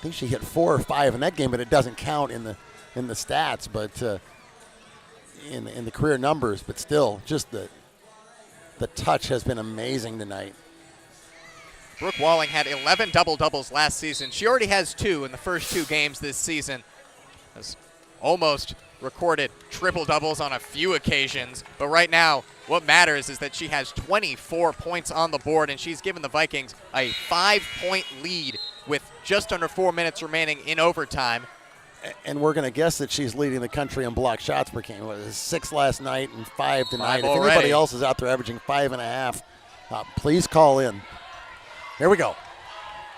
think she hit 4 or 5 in that game, but it doesn't count in the stats, but in the career numbers. But still, just the touch has been amazing tonight. Brooke Walling had 11 double-doubles last season. She already has 2 in the first 2 games this season. Has almost recorded triple-doubles on a few occasions. But right now, what matters is that she has 24 points on the board, and she's given the Vikings a 5-point lead with just under 4 minutes remaining in overtime. And we're going to guess that she's leading the country in block shots per game. It was 6 last night and 5 tonight. If anybody else is out there averaging 5.5, please call in. Here we go.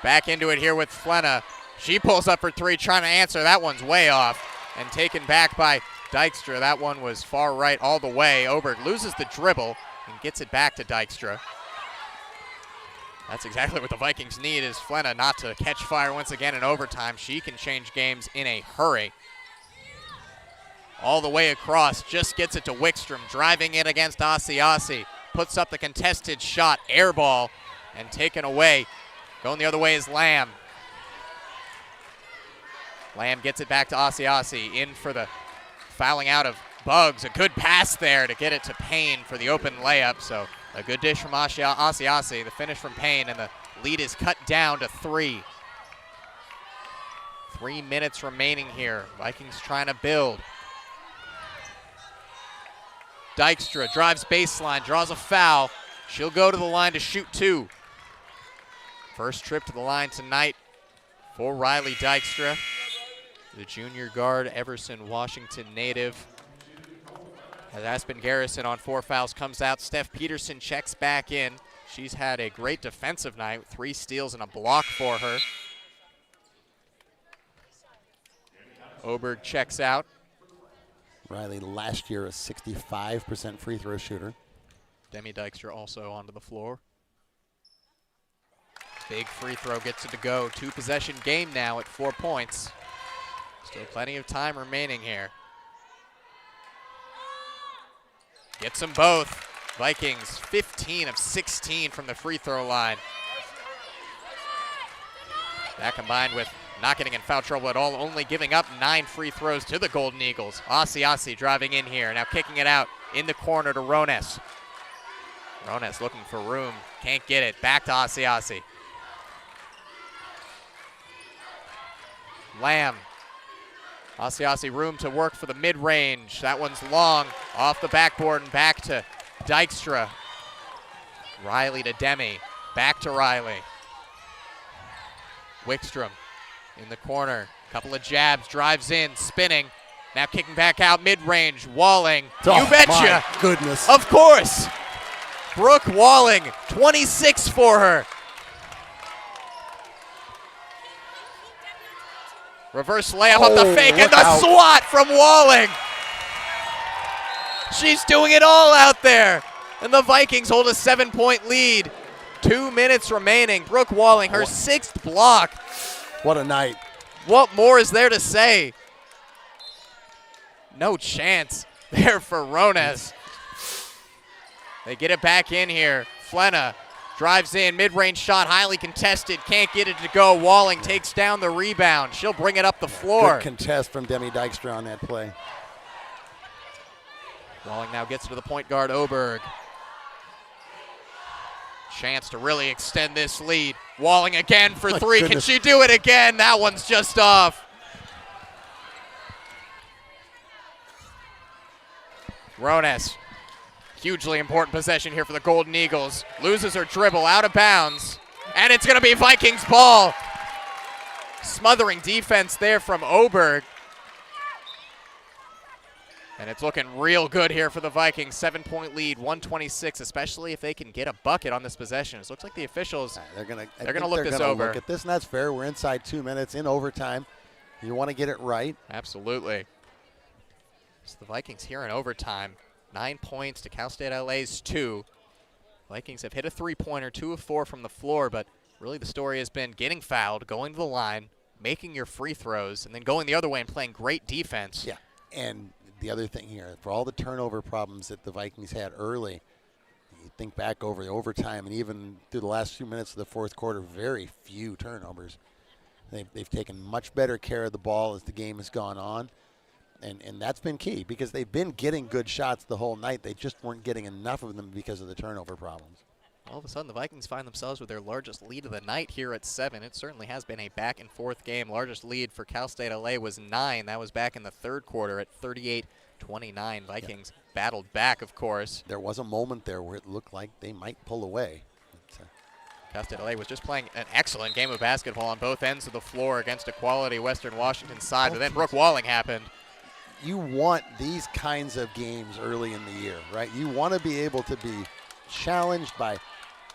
Back into it here with Flenna. She pulls up for 3, trying to answer. That one's way off and taken back by Dykstra. That one was far right all the way. Oberg loses the dribble and gets it back to Dykstra. That's exactly what the Vikings need, is Flenna not to catch fire once again in overtime. She can change games in a hurry. All the way across, just gets it to Wickstrom, driving it against Asi. Puts up the contested shot, air ball, and taken away. Going the other way is Lamb. Lamb gets it back to Asiasi, in for the fouling out of Bugs. A good pass there to get it to Payne for the open layup. So a good dish from Asiasi, the finish from Payne, and the lead is cut down to 3. 3 minutes remaining here. Vikings trying to build. Dykstra drives baseline, draws a foul. She'll go to the line to shoot 2. First trip to the line tonight for Riley Dykstra, the junior guard, Everson, Washington native. As Aspen Garrison on 4 fouls comes out, Steph Peterson checks back in. She's had a great defensive night with 3 steals and a block for her. Oberg checks out. Riley last year a 65% free throw shooter. Demi Dykstra also onto the floor. Big free throw gets it to go. 2-possession game now at 4 points. Still plenty of time remaining here. Gets them both. Vikings 15 of 16 from the free throw line. That combined with not getting in foul trouble at all, only giving up 9 free throws to the Golden Eagles. Asiasi driving in here, now kicking it out in the corner to Rones. Rones looking for room, can't get it. Back to Asiasi. Lamb. Asiasi room to work for the mid-range. That one's long, off the backboard and back to Dykstra. Riley to Demi, back to Riley. Wickstrom in the corner, couple of jabs, drives in, spinning. Now kicking back out mid-range, Walling. Oh, you betcha. My goodness. Of course. Brooke Walling, 26 for her. Reverse layup up the fake and the swat from Walling. She's doing it all out there. And the Vikings hold a 7-point lead. 2 minutes remaining. Brooke Walling, her 6th block. What a night. What more is there to say? No chance there for Rones. They get it back in here. Flenna drives in, mid-range shot, highly contested, can't get it to go. Walling takes down the rebound. She'll bring it up the floor. Good contest from Demi Dykstra on that play. Walling now gets to the point guard, Oberg. Chance to really extend this lead. Walling again for 3. Can she do it again? That one's just off. Rones. Hugely important possession here for the Golden Eagles. Loses her dribble out of bounds. And it's going to be Vikings ball. Smothering defense there from Oberg. And it's looking real good here for the Vikings. 7-point lead, 126, especially if they can get a bucket on this possession. It looks like the officials, they're going to look this over. Look at this, and that's fair. We're inside 2 minutes in overtime. You want to get it right. Absolutely. So the Vikings here in overtime. 9 points to Cal State LA's 2. Vikings have hit a 3-pointer, 2 of 4 from the floor, but really the story has been getting fouled, going to the line, making your free throws, and then going the other way and playing great defense. Yeah, and the other thing here, for all the turnover problems that the Vikings had early, you think back over the overtime and even through the last few minutes of the fourth quarter, very few turnovers. They've taken much better care of the ball as the game has gone on. And that's been key because they've been getting good shots the whole night. They just weren't getting enough of them because of the turnover problems. All of a sudden, the Vikings find themselves with their largest lead of the night here at 7. It certainly has been a back-and-forth game. Largest lead for Cal State LA was 9. That was back in the third quarter at 38-29. Vikings battled back, of course. There was a moment there where it looked like they might pull away. Cal State LA was just playing an excellent game of basketball on both ends of the floor against a quality Western Washington side, but then Brooke Walling happened. You want these kinds of games early in the year, right? You want to be able to be challenged by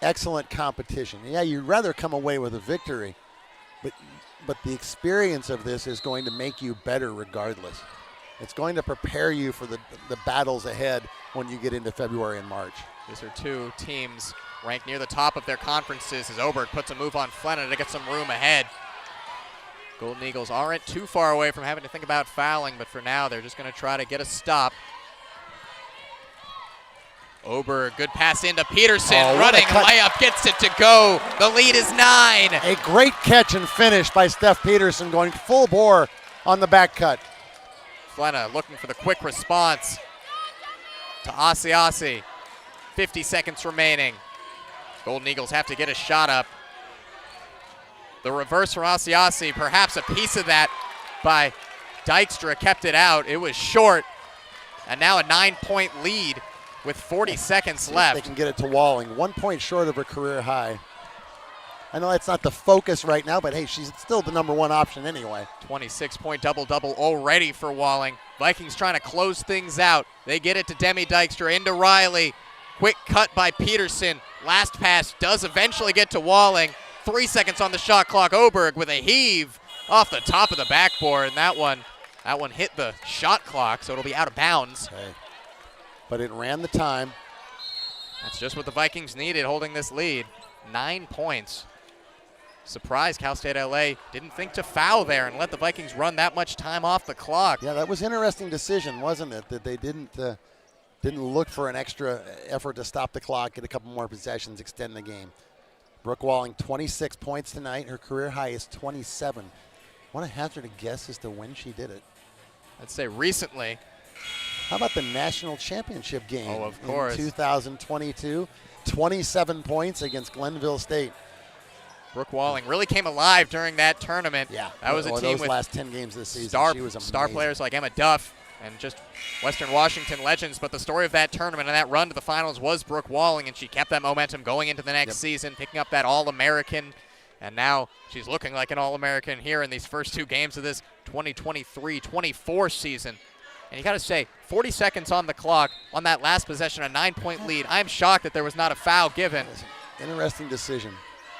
excellent competition. Yeah, you'd rather come away with a victory, but the experience of this is going to make you better regardless. It's going to prepare you for the battles ahead when you get into February and March. These are two teams ranked near the top of their conferences as Oberg puts a move on Flenna to get some room ahead. Golden Eagles aren't too far away from having to think about fouling, but for now they're just going to try to get a stop. Oberg, good pass into Peterson, running layup, gets it to go. The lead is 9. A great catch and finish by Steph Peterson going full bore on the back cut. Flenna looking for the quick response to Asiasi. 50 seconds remaining. Golden Eagles have to get a shot up. The reverse for Asiasi, perhaps a piece of that by Dykstra, kept it out. It was short, and now a 9-point lead with 40 seconds left. They can get it to Walling. 1 point short of her career high. I know that's not the focus right now, but hey, she's still the #1 option anyway. 26-point double-double already for Walling. Vikings trying to close things out. They get it to Demi Dykstra, into Riley. Quick cut by Peterson. Last pass does eventually get to Walling. 3 seconds on the shot clock. Oberg with a heave off the top of the backboard, and that one hit the shot clock, so it'll be out of bounds. Okay. But it ran the time. That's just what the Vikings needed, holding this lead. 9 points. Surprised Cal State LA didn't think to foul there and let the Vikings run that much time off the clock. Yeah, that was an interesting decision, wasn't it? That they didn't look for an extra effort to stop the clock, get a couple more possessions, extend the game. Brooke Walling, 26 points tonight. Her career high is 27. Want to hazard a guess as to when she did it? I'd say recently. How about the national championship game? Oh, of course. In 2022, 27 points against Glenville State. Brooke Walling really came alive during that tournament. Yeah, that was a team those with last 10 games this season. She was star players like Emma Duff and just Western Washington legends. But the story of that tournament and that run to the finals was Brooke Walling, and she kept that momentum going into the next season, picking up that All-American. And now she's looking like an All-American here in these first 2 games of this 2023-24 season. And you got to say, 40 seconds on the clock on that last possession, a 9-point lead. I'm shocked that there was not a foul given. Interesting decision.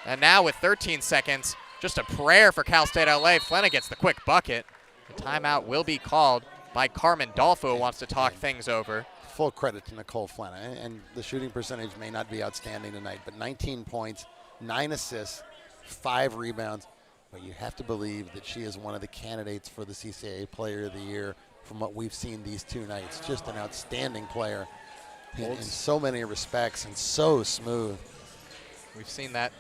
And now with 13 seconds, just a prayer for Cal State LA. Flenna gets the quick bucket. The timeout will be called by Carmen Dolfo, who wants to talk things over. Full credit to Nicole Flenna. And the shooting percentage may not be outstanding tonight, but 19 points, 9 assists, 5 rebounds. But you have to believe that she is one of the candidates for the CCAA Player of the Year from what we've seen these 2 nights. Just an outstanding player in so many respects and so smooth. We've seen that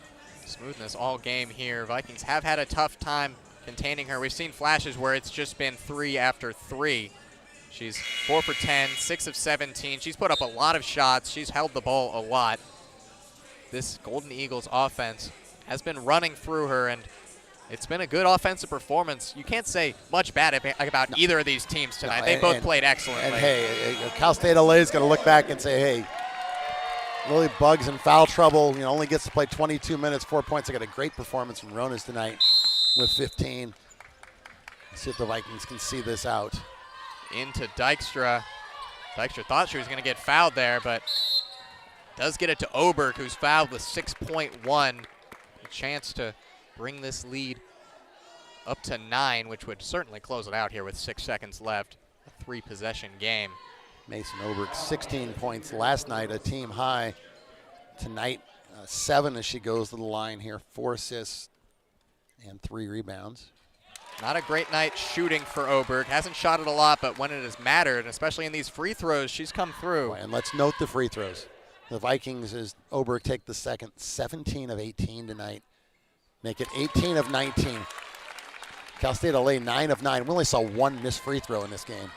smoothness all game here. Vikings have had a tough time containing her. We've seen flashes where it's just been 3 after 3. She's 4 for 10, 6 of 17. She's put up a lot of shots. She's held the ball a lot. This Golden Eagles offense has been running through her, and it's been a good offensive performance. You can't say much bad about either of these teams tonight. They both played excellently. And hey, Cal State LA is going to look back and say, hey, Lily Buggs in foul trouble, only gets to play 22 minutes, 4 points. They got a great performance from Ronas tonight with 15. Let's see if the Vikings can see this out. Into Dykstra. Dykstra thought she was going to get fouled there, but does get it to Oberg, who's fouled with 6.1. A chance to bring this lead up to 9, which would certainly close it out here with 6 seconds left. A 3-possession game. Mason Oberg, 16 points last night, a team high. Tonight, 7 as she goes to the line here, 4 assists and 3 rebounds. Not a great night shooting for Oberg. Hasn't shot it a lot, but when it has mattered, especially in these free throws, she's come through. And let's note the free throws. The Vikings, as Oberg take the second, 17 of 18 tonight. Make it 18 of 19. Cal State LA, 9 of 9. We only saw 1 missed free throw in this game.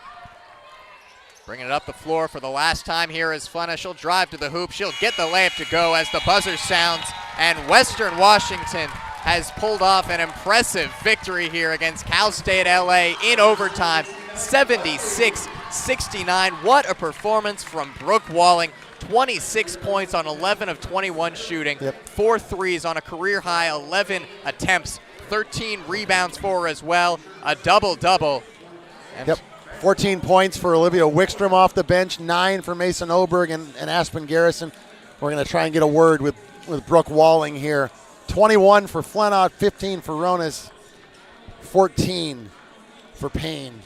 Bringing it up the floor for the last time here is Flenna. She'll drive to the hoop. She'll get the layup to go as the buzzer sounds. And Western Washington has pulled off an impressive victory here against Cal State LA in overtime, 76-69. What a performance from Brooke Walling. 26 points on 11 of 21 shooting, 4 threes on a career high, 11 attempts, 13 rebounds for her as well, a double-double. 14 points for Olivia Wickstrom off the bench, 9 for Mason Oberg and Aspen Garrison. We're going to try and get a word with Brooke Walling here. 21 for Flenna, 15 for Ronas, 14 for Payne.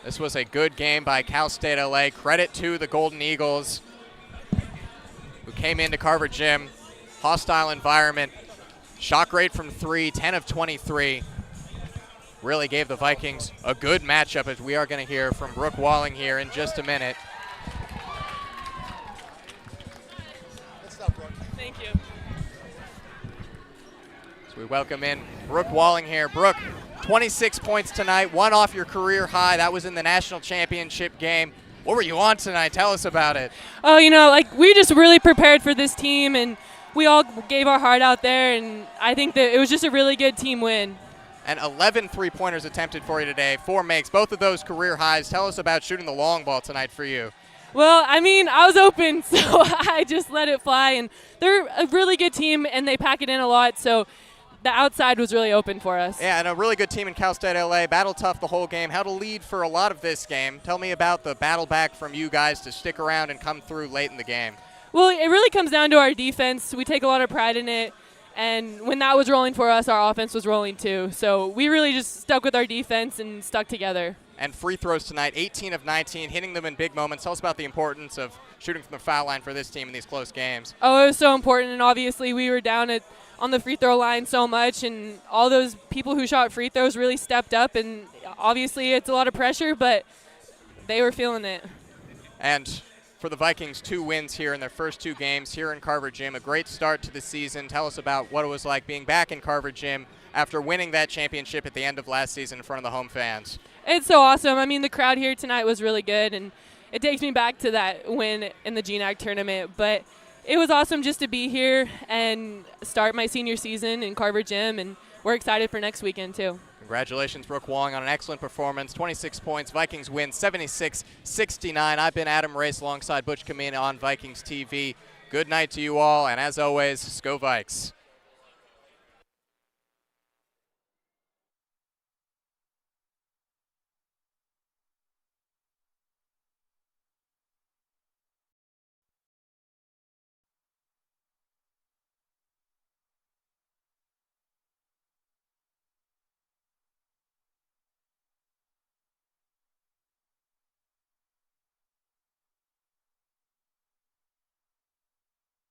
This was a good game by Cal State LA. Credit to the Golden Eagles, who came into Carver Gym. Hostile environment. Shot rate from 3, 10 of 23. Really gave the Vikings a good matchup, as we are going to hear from Brooke Walling here in just a minute. Thank you. So we welcome in Brooke Walling here. Brooke, 26 points tonight, one off your career high. That was in the national championship game. What were you on tonight? Tell us about it. Oh, you know, like we just really prepared for this team, and we all gave our heart out there, and I think that it was just a really good team win. And 11 three-pointers attempted for you today, 4 makes, both of those career highs. Tell us about shooting the long ball tonight for you. Well, I mean, I was open, so I just let it fly, and they're a really good team, and they pack it in a lot, so the outside was really open for us. Yeah, and a really good team in Cal State LA. Battle tough the whole game. How to lead for a lot of this game. Tell me about the battle back from you guys to stick around and come through late in the game. Well, it really comes down to our defense. We take a lot of pride in it, and when that was rolling for us, our offense was rolling too. So we really just stuck with our defense and stuck together. And free throws tonight, 18 of 19, hitting them in big moments. Tell us about the importance of shooting from the foul line for this team in these close games. Oh, it was so important, and obviously we were down on the free throw line so much, and all those people who shot free throws really stepped up, and obviously it's a lot of pressure, but they were feeling it. And for the Vikings, 2 wins here in their first 2 games here in Carver Gym. A great start to the season. Tell us about what it was like being back in Carver Gym after winning that championship at the end of last season in front of the home fans. It's so awesome. I mean, the crowd here tonight was really good, and it takes me back to that win in the GNAC tournament, but it was awesome just to be here and start my senior season in Carver Gym, and we're excited for next weekend too. Congratulations, Brooke Wong, on an excellent performance. 26 points. Vikings win 76-69. I've been Adam Race alongside Butch Kamina on Vikings TV. Good night to you all, and as always, Go Vikes.